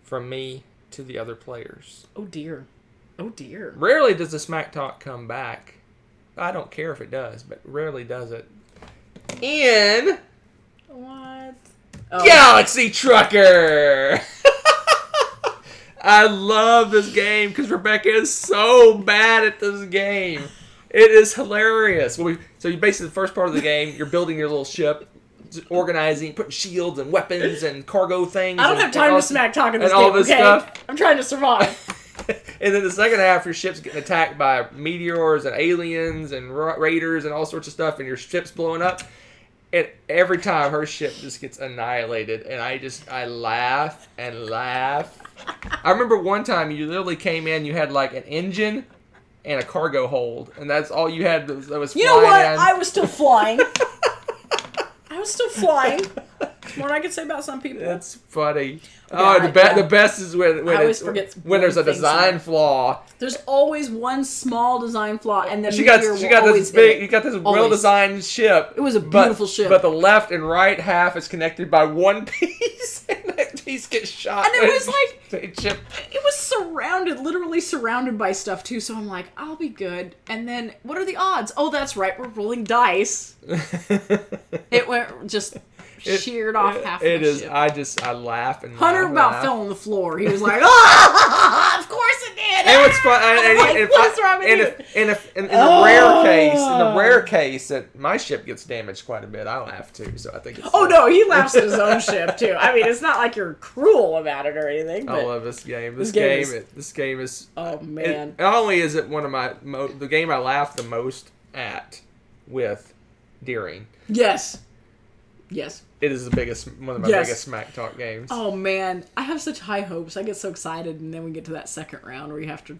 from me to the other players. Oh dear. Oh dear. Rarely does the smack talk come back. I don't care if it does, but rarely does it. In What? Galaxy Trucker! I love this game because Rebecca is so bad at this game. It is hilarious. So you basically, the first part of the game, you're building your little ship, organizing, putting shields and weapons and cargo things. I don't have time to smack talk in this game, all this stuff. I'm trying to survive. And then the second half, your ship's getting attacked by meteors and aliens and raiders and all sorts of stuff, and your ship's blowing up. And every time her ship just gets annihilated, and I laugh and laugh. I remember one time you literally came in, you had like an engine and a cargo hold, and that's all you had that was flying. You know what? In. I was still flying. I was still flying. More than I could say about some people. That's funny. Yeah, the best is when there's a design flaw. There's always one small design flaw, and then you got this well designed ship. It was a beautiful ship, but the left and right half is connected by one piece, and that piece gets shot. And it was like it was literally surrounded by stuff too. So I'm like, I'll be good. And then what are the odds? Oh, that's right, we're rolling dice. It went just. Sheared off half of the ship. I laugh and Hunter laugh. about fell on the floor. He was like, "Ah, of course it did." And what's fun? What's wrong with you? In the rare case that my ship gets damaged quite a bit, I laugh too. So I think it's Oh no, he laughs at his own ship too. I mean, it's not like you're cruel about it or anything. But I love this game. This game is. Oh man! Not only is it one of the game I laugh the most at with Deering. Yes. It is one of my biggest smack talk games. Oh man, I have such high hopes. I get so excited, and then we get to that second round where you have to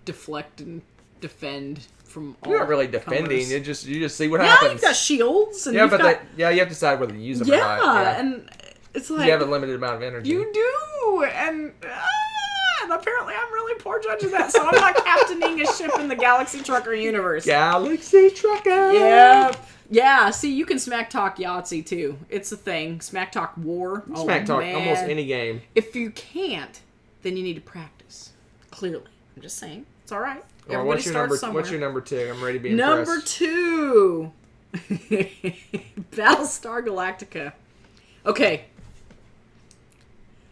deflect and defend from all. You're not really defending. Comers. You just see what happens. Yeah, you've got shields. And you have to decide whether to use them or not. Yeah, and it's like you have a limited amount of energy. You do, and apparently I'm really poor judge of that. So I'm not captaining a ship in the Galaxy Trucker universe. Galaxy Trucker. Yep. Yeah, see, you can smack talk Yahtzee too. It's a thing. Smack talk war. Smack talk almost any game. If you can't, then you need to practice. Clearly. I'm just saying. It's all right. Everybody starts somewhere. What's your number two? I'm ready to be impressed. Number two. Battlestar Galactica. Okay.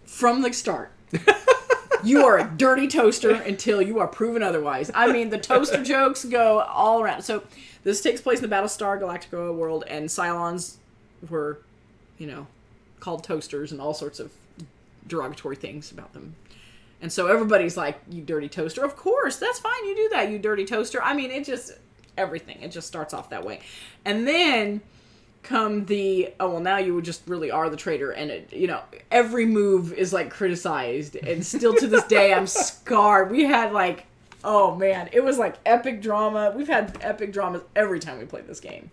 From the start. You are a dirty toaster until you are proven otherwise. I mean, the toaster jokes go all around. So this takes place in the Battlestar Galactica world, and Cylons were, called toasters and all sorts of derogatory things about them. And so everybody's like, you dirty toaster. Of course, that's fine. You do that, you dirty toaster. I mean, everything. It just starts off that way. And then come now you just really are the traitor, and every move is like criticized, and still to this day I'm scarred. We had oh man, it was like epic drama. We've had epic dramas every time we played this game.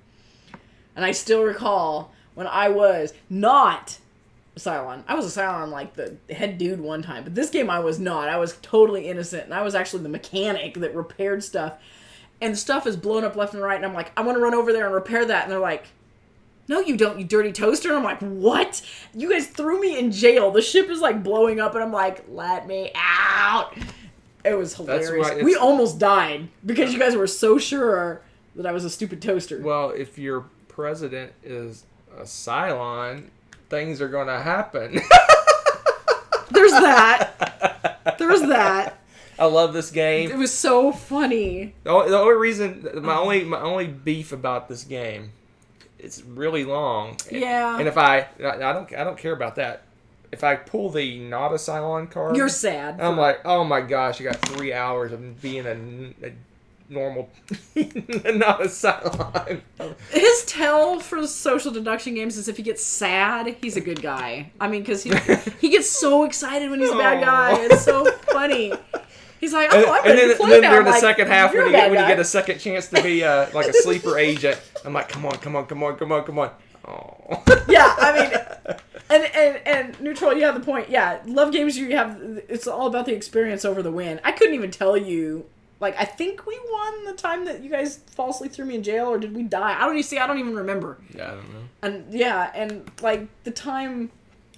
And I still recall when I was not a Cylon. I was a Cylon, like the head dude one time, but this game I was not. I was totally innocent, and I was actually the mechanic that repaired stuff. And the stuff is blown up left and right, and I'm like, I want to run over there and repair that. And they're like, no, you don't, you dirty toaster. And I'm like, what? You guys threw me in jail. The ship is like blowing up, and I'm like, let me out. It was hilarious. We almost died because you guys were so sure that I was a stupid toaster. Well, if your president is a Cylon, things are going to happen. There's that. I love this game. It was so funny. The only reason, my only beef about this game, it's really long. Yeah. And if I don't care about that. If I pull the not a Cylon card, You're sad. I'm like, oh my gosh, you got 3 hours of being a normal, not a Cylon. His tell for social deduction games is if he gets sad, he's a good guy. I mean, because he gets so excited when he's a bad guy. It's so funny. He's like, oh, I'm ready to play then now. during the like, second half, you're when a you bad guy. get a second chance to be like a sleeper agent, I'm like, come on. Oh. Yeah, I mean, and neutral, you have the point. Yeah, love games. You have it's all about the experience over the win. I couldn't even tell you. Like, I think we won the time that you guys falsely threw me in jail, or did we die? I don't even remember. Yeah, I don't know. And yeah, and like the time,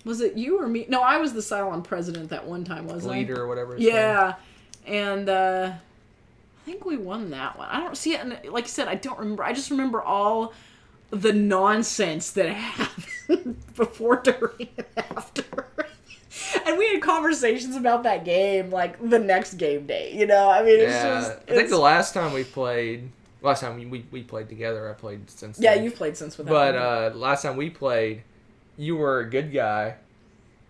was it you or me? No, I was the Cylon president that one time, wasn't I? Leader or whatever. Yeah, and I think we won that one. I don't see it, and like you said, I don't remember. I just remember all the nonsense that happened before, during, and after. And we had conversations about that game, like, the next game day, you know? I mean, it's just... I think the last time we played we played together, I played since Yeah, then. you've played since with that But last time we played, you were a good guy,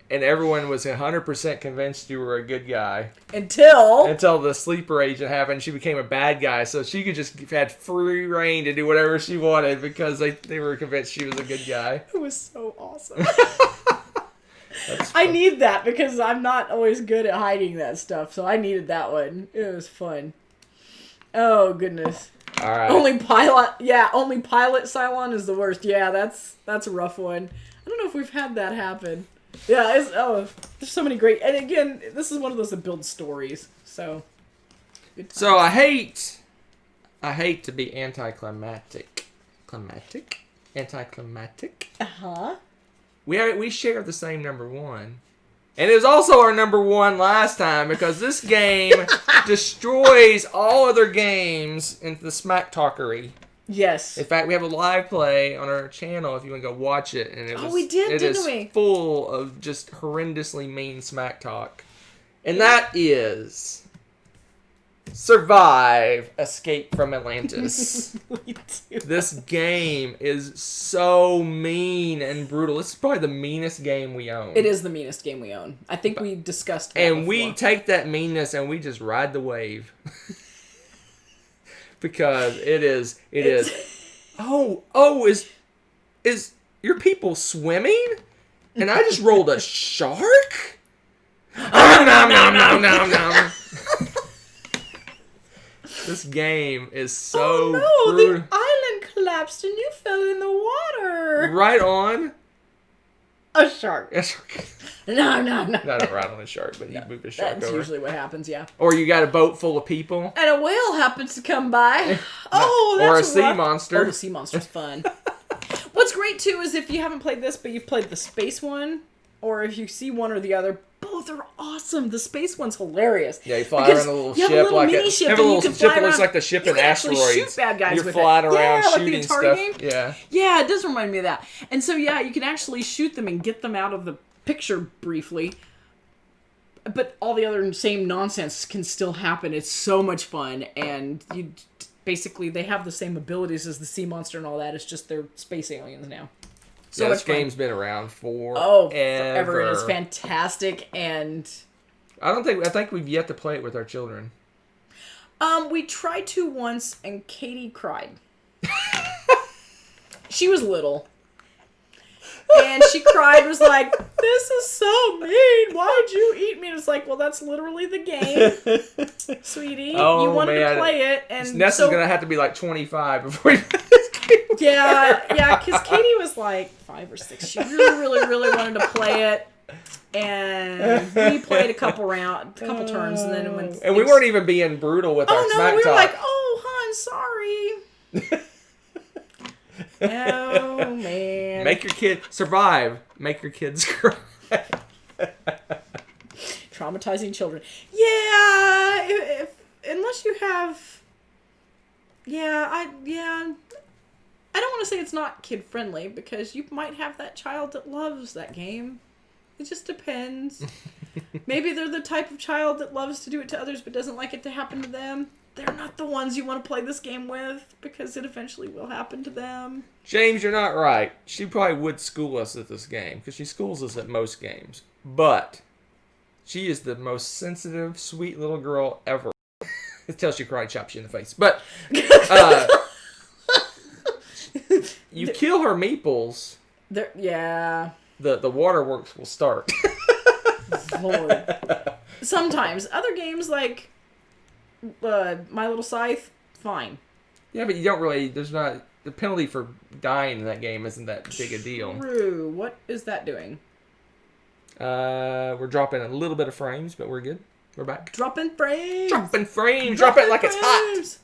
and everyone was 100% convinced you were a good guy. Until the sleeper agent happened, she became a bad guy, so she could just had free reign to do whatever she wanted because they were convinced she was a good guy. It was so awesome. I need that because I'm not always good at hiding that stuff, so I needed that one. It was fun. Oh, goodness. All right. Only pilot Cylon is the worst. Yeah, that's a rough one. I don't know if we've had that happen. Yeah, there's so many great, and again, this is one of those that builds stories. So, good times. So I hate to be anticlimactic. Anticlimactic. Uh-huh. We share the same number one. And it was also our number one last time because this game destroys all other games into the smack talkery. Yes. In fact, we have a live play on our channel if you want to go watch it. And we did, didn't we? It is full of just horrendously mean smack talk. And that is Survive, Escape from Atlantis. We do. This game is so mean and brutal. This is probably the meanest game we own. It is the meanest game we own. I think we discussed that And before. we take that meanness and we just ride the wave. Because it is. Is your people swimming? And I just rolled a shark? No. This game is so the island collapsed and you fell in the water. Right on A shark. a shark. No. Not right on a shark, but he moved a shark That's over. usually what happens, yeah. Or you got a boat full of people. And a whale happens to come by. Oh, that's Or a sea rough. monster. Oh, the sea monster's fun. What's great, too, is if you haven't played this, but you've played the space one, or if you see one or the other, both are awesome. The space one's hilarious. Yeah, you fly Because around a little you have ship, a little like mini ship, have a and you little can ship fly that looks around. like the ship You in can actually Asteroids. shoot bad guys You're with flying it. around Yeah, shooting like the Atari stuff. game. Yeah. Yeah, it does remind me of that. And so, yeah, you can actually shoot them and get them out of the picture briefly. But all the other same nonsense can still happen. It's so much fun. And you basically, they have the same abilities as the sea monster and all that. It's just they're space aliens now. So Yeah, much this fun. game's been around forever. Oh, forever. It is fantastic. And I think we've yet to play it with our children. we tried to once, and Katie cried. She was little. And she cried, was like, this is so mean. Why would you eat me? And it's like, well, that's literally the game, sweetie. Oh, you wanted man. to play it. And Nessa's so, going to have to be like 25 before we play this game. Yeah, because Katie was like 5 or 6. She really wanted to play it. And we played a couple turns, and then it went. And we weren't even being brutal with our smack we were talk. like, oh, hon, sorry. Oh, man. Make your kid survive. Make your kids cry. Traumatizing children. Yeah, if unless you have. I don't want to say it's not kid friendly because you might have that child that loves that game. It just depends. Maybe they're the type of child that loves to do it to others but doesn't like it to happen to them. They're not the ones you want to play this game with because it eventually will happen to them. James, you're not right. She probably would school us at this game because she schools us at most games. But she is the most sensitive, sweet little girl ever. Until she karate chops you in the face. But you kill her meeples, Yeah. the waterworks will start. Lord. Sometimes. Other games like My Little Scythe, fine. Yeah, but you don't really. There's not the penalty for dying in that game isn't that big a deal. True. What is that doing? We're dropping a little bit of frames, but we're good. We're back. Dropping frames. Dropping frames. Drop it like it's hot.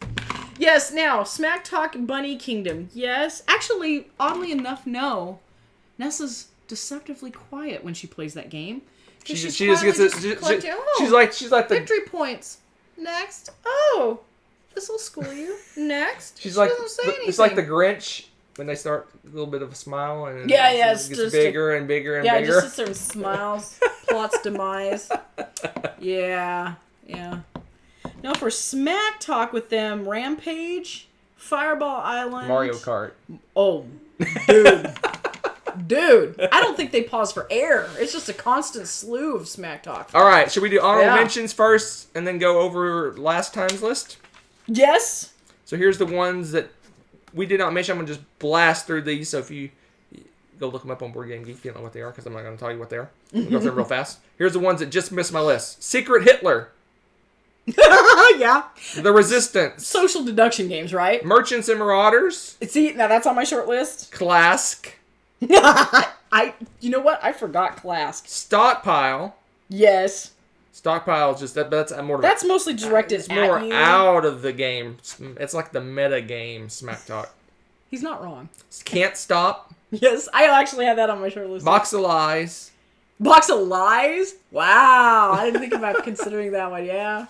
Yes. Now, Smack Talk Bunny Kingdom. Yes. Actually, oddly enough, no. Nessa's deceptively quiet when she plays that game. She just gets it. She's like the victory points. Next. Oh, this will school you. Next. She's she like doesn't say anything. it's like the Grinch when they start a little bit of a smile and it gets bigger and bigger and bigger. bigger. Yeah, just sits there and smiles. Plots demise. Yeah. No, for Smack Talk with them, Rampage, Fireball Island, Mario Kart. Oh, dude. Dude, I don't think they pause for air. It's just a constant slew of Smack Talk. All right, should we do honorable mentions first and then go over last time's list? Yes. So here's the ones that we did not mention. I'm going to just blast through these. So if you go look them up on Board Game Geek, if you don't know what they are, because I'm not going to tell you what they are. We'll go through them real fast. Here's the ones that just missed my list. Secret Hitler. Yeah. The Resistance. Social deduction games, right? Merchants and Marauders. See, now that's on my short list. Clask. You know what? I forgot Clask. Stockpile. Yes. Stockpile is just that's more. That's mostly directed it's at more you. out of the game. It's like the meta game. Smack Talk. He's not wrong. Can't Stop. Yes, I actually had that on my short list. Box of Lies. Box of Lies? Wow, I didn't think about considering that one. Yeah.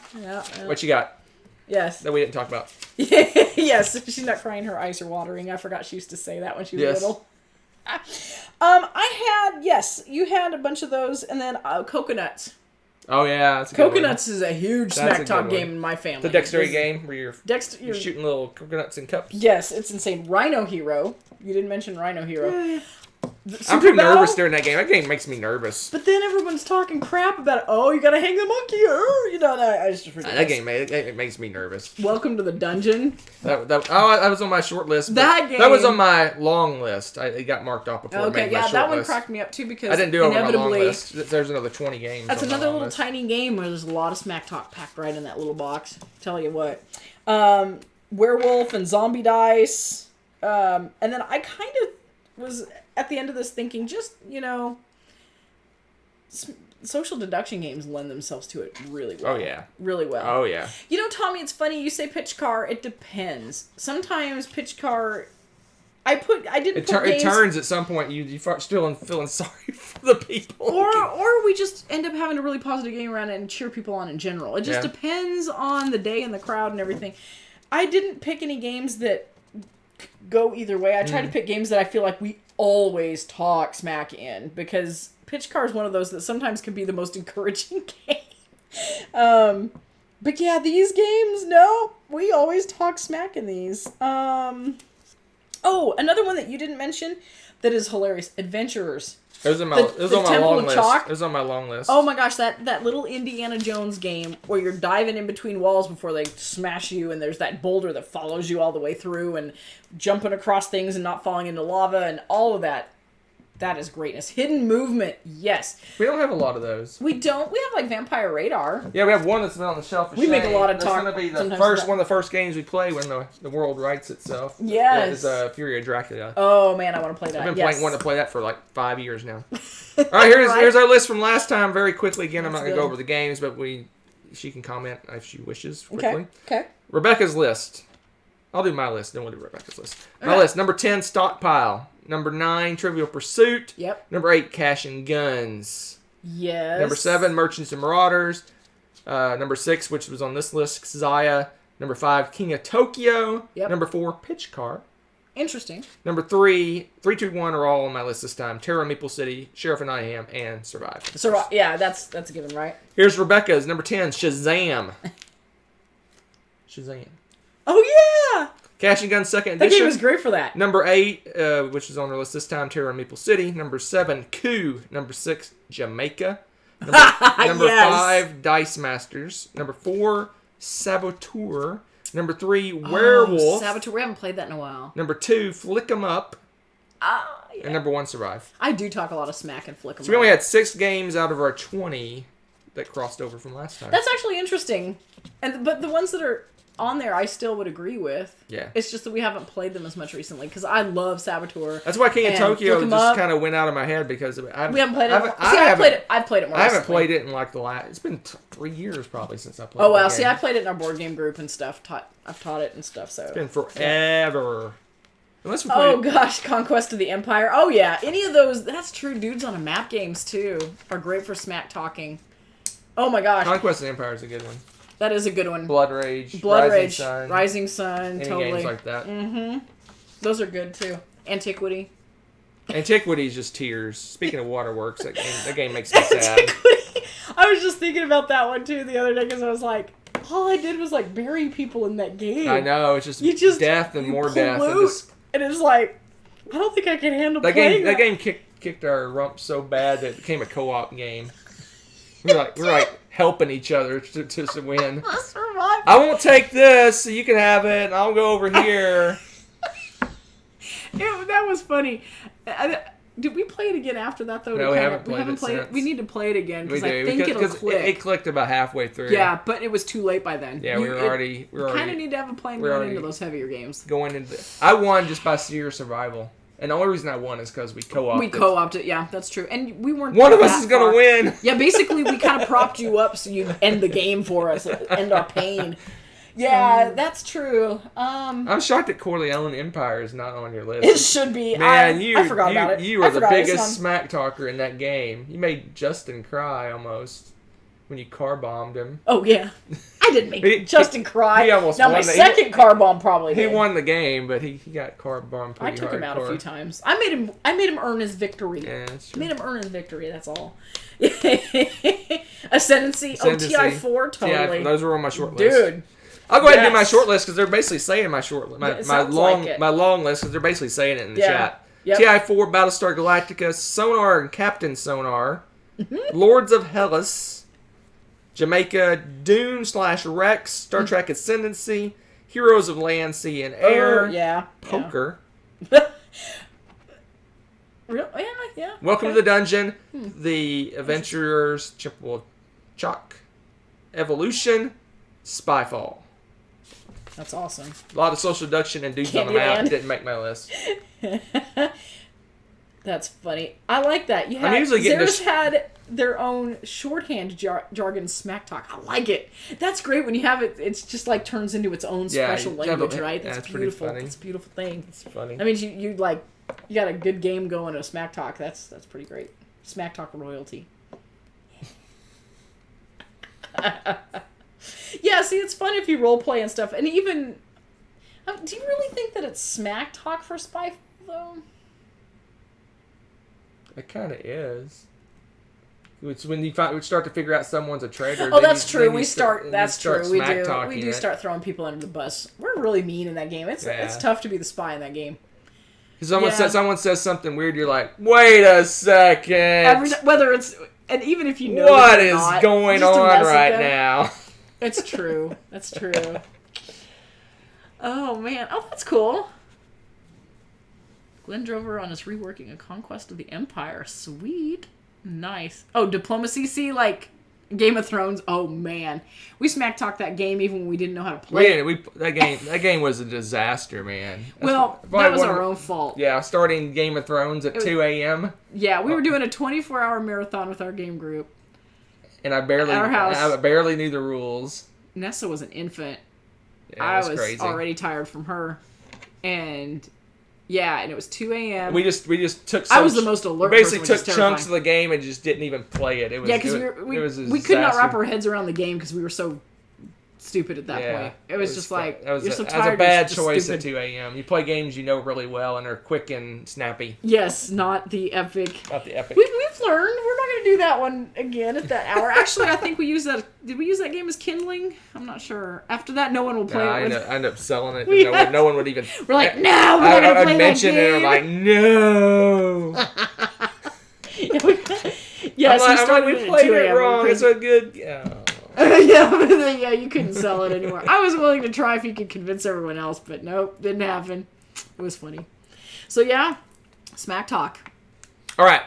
What you got? Yes. That we didn't talk about. Yes, she's not crying. Her eyes are watering. I forgot she used to say that when she was little. You had a bunch of those, and then Coconuts. Oh yeah, that's a good Coconuts is a huge Smack Talk game in my family. The dexterity game where you're you're shooting little coconuts in cups. Yes, it's insane. Rhino Hero. You didn't mention Rhino Hero. Yeah. I'm too nervous during that game. That game makes me nervous. But then everyone's talking crap about it. Oh, you gotta hang the monkey. I just that game it makes me nervous. Welcome to the Dungeon. That was on my short list. That game. That was on my long list. It got marked off before. Okay, I made my short that one list. cracked me up too because I didn't do it on my long inevitably list. There's another 20 games. That's on my another long little list. tiny game where there's a lot of Smack Talk packed right in that little box. Tell you what. Werewolf and Zombie Dice. And then I kind of was at the end of this thinking, social deduction games lend themselves to it really well. Oh, yeah. Really well. Oh, yeah. Tommy, it's funny you say pitch car. It depends. Sometimes pitch car... It turns at some point. You start still feeling sorry for the people. Or we just end up having a really positive game around it and cheer people on in general. It just depends on the day and the crowd and everything. I didn't pick any games that go either way. I try to pick games that I feel like we always talk smack in, because pitch car is one of those that sometimes can be the most encouraging game. But yeah, these games, no, we always talk smack in these. Oh, another one that you didn't mention that is hilarious, Adventurers. It was on my long list. It was on my long list. Oh my gosh, that little Indiana Jones game where you're diving in between walls before they smash you, and there's that boulder that follows you all the way through, and jumping across things and not falling into lava, and all of that. That is greatness. Hidden movement, yes. We don't have a lot of those. We don't. We have like Vampire Radar. Yeah, we have one that's been on the shelf. We make a lot of talk. That's going to be the first one of the first games we play when the world rights itself. Yes. That is Fury of Dracula. Oh man, I want to play that. I've been wanting to play that for like 5 years now. All right, here's our list from last time. Very quickly, again, I'm not going to go over the games, but she can comment if she wishes quickly. Okay. Rebecca's list. I'll do my list. Then we'll do Rebecca's list. My list: number 10, Stockpile. Number 9, Trivial Pursuit. Yep. Number 8, Cash and Guns. Yes. Number 7, Merchants and Marauders. Number 6, which was on this list, Xia. Number 5, King of Tokyo. Yep. Number 4, Pitch Car. Interesting. Number 3, 3, 2, 1 are all on my list this time. Terror, Maple City, Sheriff of Nottingham, and Survive. Yeah, that's a given, right? Here's Rebecca's. Number 10, Shazam. Shazam. Oh, yeah! Cash and Gun Second That Edition. game was great for that. Number 8, which is on our list this time, Terror, Maple City. Number 7, Coup. Number 6, Jamaica. Number Yes. 5, Dice Masters. Number 4, Saboteur. Number 3, Werewolf. Saboteur. We haven't played that in a while. Number 2, Flick 'em Up. Yeah. And number 1, Survive. I do talk a lot of smack and flick 'em So we up. only had 6 games out of our 20 that crossed over from last time. That's actually interesting. But the ones that are on there, I still would agree with. Yeah. It's just that we haven't played them as much recently because I love Saboteur. That's why King of and Tokyo Flick 'em just up. kind of went out of my head because We haven't played it. I've played it more I haven't recently. played it in like the last. It's been 3 years probably since I played. Oh, wow. that See, game. I played it in our board game group and stuff. I've taught it and stuff, so. It's been forever. Unless we played Oh, gosh. Conquest of the Empire. Oh, yeah. Any of those. That's true. Dudes on a Map games, too, are great for smack talking. Oh, my gosh. Conquest of the Empire is a good one. That is a good one. Blood Rage, Blood Rising Rage, Sun, Rising Sun, any totally. games like that. Mm-hmm. Those are good, too. Antiquity. Antiquity is just tears. Speaking of waterworks, that game makes me sad. Antiquity. I was just thinking about that one, too, the other day, because I was like, all I did was, like, bury people in that game. I know, it's just death and more death. And it's like, I don't think I can handle That playing game kicked our rump so bad that it became a co-op game. We're like helping each other to win. I won't take this, so you can have it, and I'll go over here. That was funny. Did we play it again after that, though? No, we haven't played it since. We need to play it again, We because do, I think it'll click. It clicked about halfway through. Yeah, but it was too late by then. Yeah, we already kind of need to have a plan going into those heavier games. Going into, I won just by sheer survival. And the only reason I won is because we co-opted. We co-opted, yeah, that's true. And we weren't. One of us is going to win. Yeah, basically, we kind of propped you up so you'd end the game for us, end our pain. Yeah, that's true. I'm shocked that Corleone Empire is not on your list. It should be. Man, I forgot about it. You are the biggest smack talker in that game. You made Justin cry almost when you car bombed him. Oh yeah, I didn't make Justin cry. He almost now won my second car bomb probably. He did. won the game, but he got car bombed pretty I took him out hardcore. a few times. I made him earn his victory. Yeah, that's true. Made him earn his victory. That's all. Ascendancy. Oh, TI4 totally. Those were on my short list. Dude. I'll go ahead and do my short list because they're basically saying my short list. My long list because they're basically saying it in the chat. Yep. TI4, Battlestar Galactica, Sonar and Captain Sonar, Lords of Hellas, Jamaica, Dune/Rex, Star Trek Ascendancy, Heroes of Land, Sea, and Air, Poker. Yeah. Welcome to the Dungeon, The Adventurers, Chalk, Evolution, Spyfall. That's awesome. A lot of social deduction and dudes on the map didn't make my list. That's funny. I like that. You I'm usually getting Xeris had their own shorthand jargon smack talk. I like it. That's great when you have it. It's just like turns into its own special language, right? That's beautiful. It's a beautiful thing. It's funny. That means you got a good game going in a smack talk. That's pretty great. Smack talk royalty. Yeah, see, it's fun if you role play and stuff, and even. Do you really think that it's smack talk for Spyfall though? It kind of is. It's when you start to figure out someone's a traitor. Oh, that's true. We do. Smack-talking We do start throwing people under the bus. We're really mean in that game. It's tough to be the spy in that game. Because someone says something weird, you're like, wait a second. Whether it's and even if you know what is going on right now. It's true. That's true. Oh man. Oh, that's cool. Glenn Drover on his reworking a Conquest of the Empire. Sweet. Nice. Oh, Diplomacy. See, like Game of Thrones. Oh man, we smack talked that game even when we didn't know how to play. That game was a disaster, man. That was our own fault. Yeah, starting Game of Thrones at 2 a.m. Yeah, we were doing a 24-hour marathon with our game group. And I barely knew the rules. Nessa was an infant. Yeah, I was crazy. already tired from her, and it was 2 a.m. We just took. I was the most alert. We basically person, took chunks of the game and just didn't even play it. It was because we could not wrap our heads around the game because we were so stupid at that point. It was just like, that was you're so that tired. was a bad you're just choice stupid. at 2 a.m. You play games you know really well and are quick and snappy. Yes, not the epic. Not the epic. We've learned. We're not going to do that one again at that hour. Actually, I think we used that. Did we use that game as kindling? I'm not sure. After that, no one will play I it. end up selling it. We No one would even. We're like, no, we're not going to play I'd mention that it. game. I'm like, no. Yes, I'm like, we played it wrong. It's a good. Yeah. yeah, you couldn't sell it anymore. I was willing to try if you could convince everyone else, but nope, didn't happen. It was funny. So yeah, Smack Talk. All right.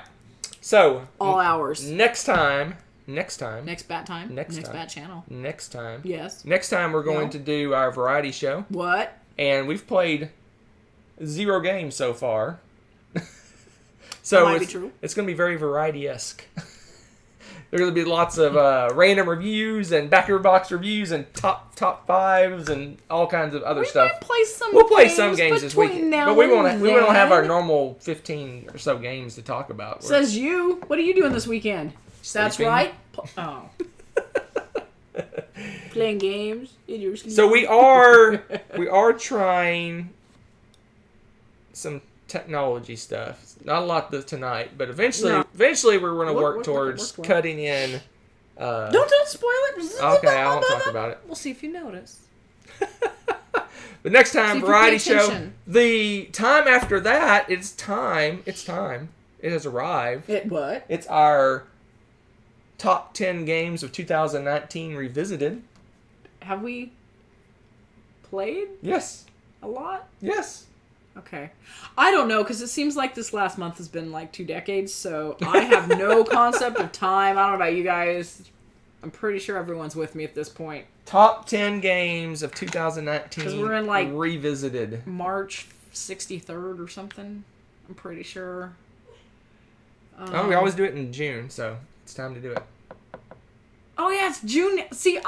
So All hours. next time. Next bat time. Next time. bat channel. Next time. Yes. Next time we're going to do our variety show. What? And we've played 0 games so far. So That might be true. It's going to be very variety-esque. There's going to be lots of random reviews and back of your box reviews and top 5s and all kinds of other stuff. Might play some We'll play some games this between weekend, now but we and won't have our then. normal 15 or so games to talk about. Says you. What are you doing this weekend? That's Sleeping. right. Oh. Playing games in your sleep. So we are trying some technology stuff. Not a lot tonight, but eventually we're going to work towards cutting in. Don't spoil it. Okay, I won't talk about it. We'll see if you notice. But next time, See if you variety pay show. attention. The time after that, it's time. It's time. It has arrived. It what? It's our top 10 games of 2019 revisited. Have we played Yes. a lot? Yes. Okay. I don't know, because it seems like this last month has been like 2 decades, so I have no concept of time. I don't know about you guys. I'm pretty sure everyone's with me at this point. Top 10 games of 2019 'Cause we're in, like, revisited. March 63rd or something. I'm pretty sure. We always do it in June, so it's time to do it. Oh, yeah, it's June. See,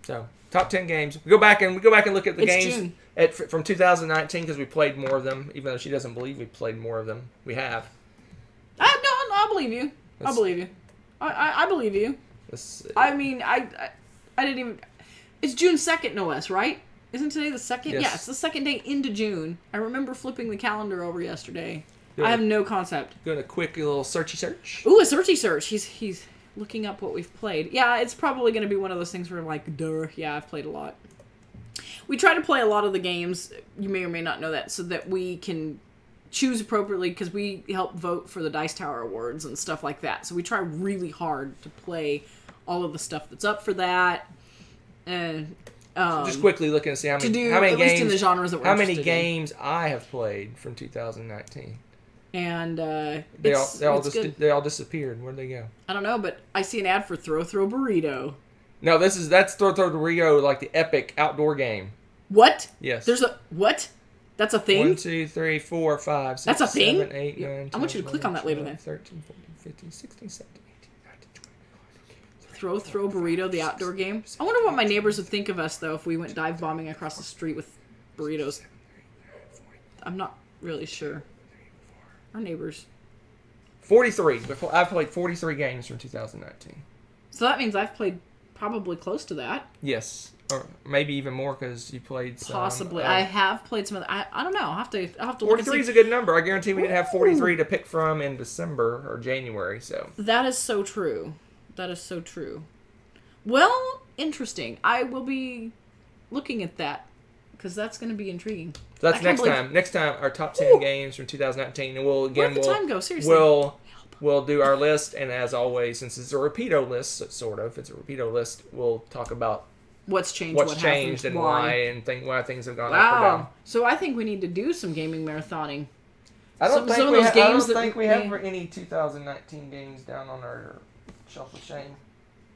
So, top 10 games. We go back and look at the It's games June. from 2019 because we played more of them. Even though she doesn't believe we played more of them, we have. I believe you. I believe you. I believe you. I mean, I didn't even... It's June 2nd, no less, right? Isn't today the 2nd? Yes. Yeah, it's the 2nd day into June. I remember flipping the calendar over yesterday. Good. I have no concept. Doing a quick little searchy search. Ooh, a searchy search. He's looking up what we've played. Yeah, it's probably going to be one of those things where I'm like, duh, yeah, I've played a lot. We try to play a lot of the games, you may or may not know that, so that we can choose appropriately, because we help vote for the Dice Tower Awards and stuff like that. So we try really hard to play all of the stuff that's up for that. And Just quickly looking to see how many at games, least in the genres that we're how many interested games I have played from 2019. in. And They it's all good. disappeared. Where'd they go? I don't know, but I see an ad for Throw Burrito. No, that's Throw Rio, like the epic outdoor game. What? Yes. There's a what? That's a thing? 1, 2, 3, 4, 5, 6, That's a thing? 7, 8, 9, 10, I want you to click on that later 12, then. 13, 14, 15, 16, 17, 18, 19, 20, Throw Burrito, the outdoor game. I wonder what my neighbors would think of us, though, if we went dive bombing across the street with burritos. I'm not really sure. Our neighbors. 43. I've played 43 games from 2019. So that means I've played probably close to that. Yes. Or maybe even more because you played some. Possibly. I have played some of I don't know. I'll have to look and 43 is see. a good number. I guarantee we didn't have 43 to pick from in December or January, so. That is so true. That is so true. Well, interesting. I will be looking at that because that's going to be intriguing. So that's next time. Next time, our top 10 games from 2019, and Where'd the time go? Seriously. We'll do our list, and as always, since it's a repeato list, sort of, it's a repeato list, we'll talk about what's changed, what's what changed, happened, and why things have gone up or Wow. down. So I think we need to do some gaming marathoning. I don't Some of those I games don't that think we we- have any 2019 games down on our shelf of shame.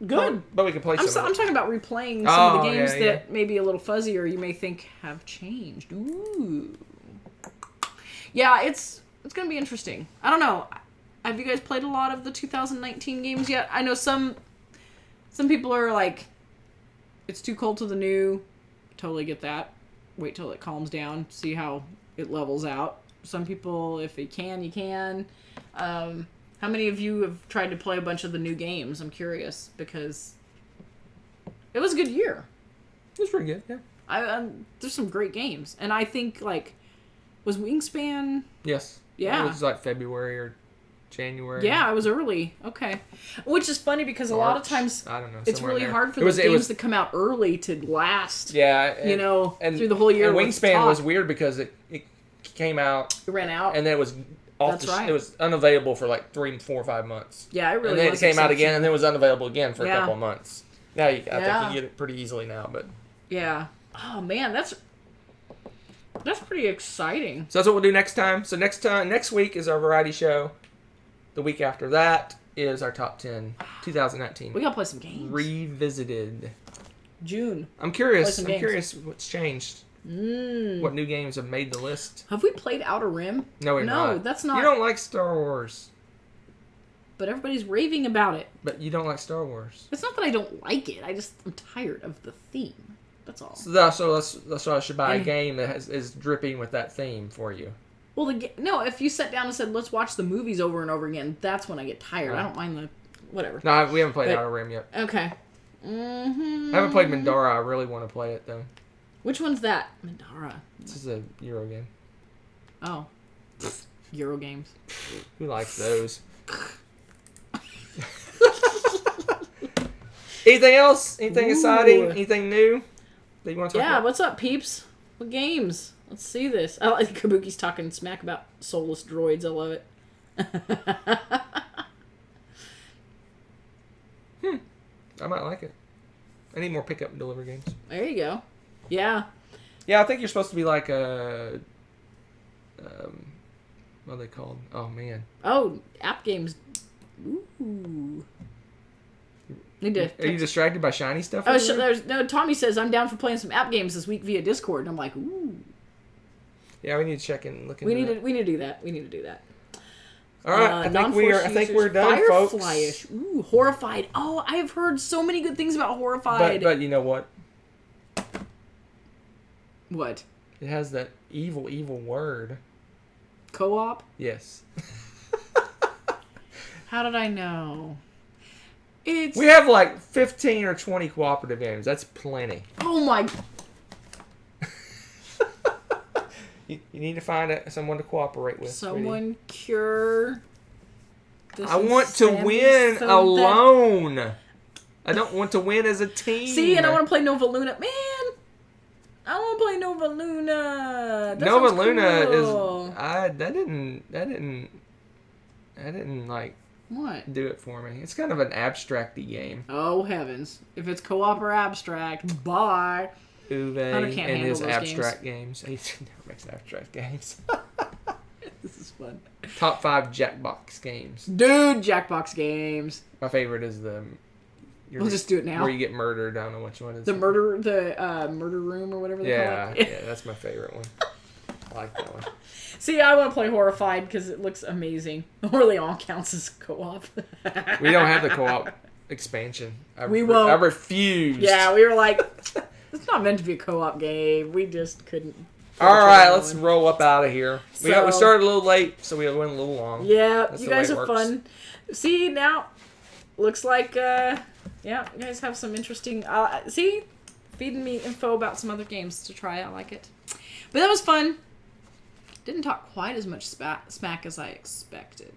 Good. But we can play some. I'm talking about replaying some of the games that maybe a little fuzzier you may think have changed. Ooh. Yeah, it's going to be interesting. I don't know. Have you guys played a lot of the 2019 games yet? I know some people are like, it's too cold to the new. Totally get that. Wait till it calms down. See how it levels out. Some people, if you can, you can. How many of you have tried to play a bunch of the new games? I'm curious because It was a good year. It was pretty good, yeah. There's some great games. And I think, was Wingspan... Yes. Yeah. It was like February or January. Yeah, it was early. Okay. Which is funny because a lot of times I don't know, it's really there. hard for those games to come out early to last. Yeah. And through the whole year. And Wingspan was weird because it came out. It ran out. And then it was it was unavailable for like 3, 4, 5 months. Yeah, it really was. And then it came out again and then it was unavailable again for a couple of months. Now I think you get it pretty easily now, but. Yeah. Oh man, that's pretty exciting. So that's what we'll do next time. So next week is our variety show. The week after that is our top 10 2019. We gotta play some games. Revisited. June. I'm curious what's changed. What new games have made the list? Have we played Outer Rim? No, we're not. No, that's not. You don't like Star Wars. But everybody's raving about it. But you don't like Star Wars. It's not that I don't like it. I'm tired of the theme. That's all. So that's why I should buy a game that is dripping with that theme for you. Well, no, if you sat down and said, let's watch the movies over and over again, that's when I get tired. I don't mind the... Whatever. No, we haven't played Outer Rim yet. Okay. Mm-hmm. I haven't played Mandara. I really want to play it, though. Which one's that? Mandara. This is a Euro game. Oh. Euro games. Who likes those? Anything else? Anything exciting? Anything new that you want to talk about? Yeah, what's up, peeps? What games? Let's see this. I like Kabuki's talking smack about soulless droids. I love it. I might like it. I need more pick up and deliver games. There you go. Yeah. Yeah, I think you're supposed to be like a... what are they called? Oh, man. Oh, app games. Ooh. Are you distracted by shiny stuff? No, Tommy says, I'm down for playing some app games this week via Discord. And I'm like, ooh. Yeah, we need to check and look into that. We need to do that. We need to do that. All right, I think we're done, folks. Firefly-ish. Ooh, Horrified. Oh, I have heard so many good things about Horrified. But you know what? What? It has that evil word. Co-op? Yes. How did I know? We have like 15 or 20 cooperative games. That's plenty. Oh my... You need to find someone to cooperate with. Someone cure... I want to win alone. I don't want to win as a team. See, and I want to play Nova Luna. Man! I want to play Nova Luna. Nova Luna cool. I didn't like... What? Do it for me. It's kind of an abstract-y game. Oh, heavens. If it's co-op or abstract, bye. Uwe and his abstract games. He never makes abstract games. This is fun. Top 5 Jackbox games. Dude, Jackbox games. My favorite is we'll just do it now. Where you get murdered. I don't know which one it is. The murder room or whatever they call it. Yeah, that's my favorite one. I like that one. See, I want to play Horrified because it looks amazing. Orleans counts as co-op. We don't have the co-op expansion. We won't. I refused. Yeah, we were like, it's not meant to be a co-op game. We just couldn't. All right, let's roll up out of here. We started a little late, so we went a little long. Yeah, you guys are fun. See, now, looks like, yeah, you guys have some interesting, see, feeding me info about some other games to try. I like it. But that was fun. Didn't talk quite as much smack as I expected.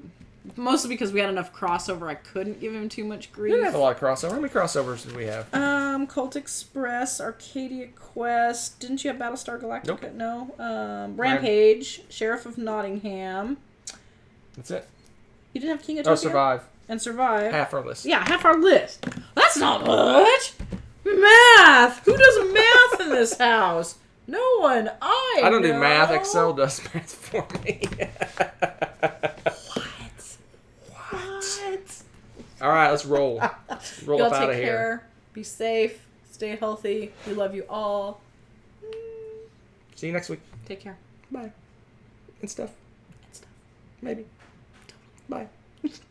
Mostly because we had enough crossover, I couldn't give him too much grief. We didn't have a lot of crossover. How many crossovers did we have? Cult Express, Arcadia Quest. Didn't you have Battlestar Galactica? Nope. No. Rampage, Sheriff of Nottingham. That's it. You didn't have King of Tokyo? Survive. And Survive. Half our list. Yeah, half our list. That's not much. Math. Who does math in this house? No one. I don't do math. Excel does math for me. What? All right, let's roll. Roll up out of here. Take care. Be safe. Stay healthy. We love you all. See you next week. Take care. Bye. And stuff. Maybe. Bye.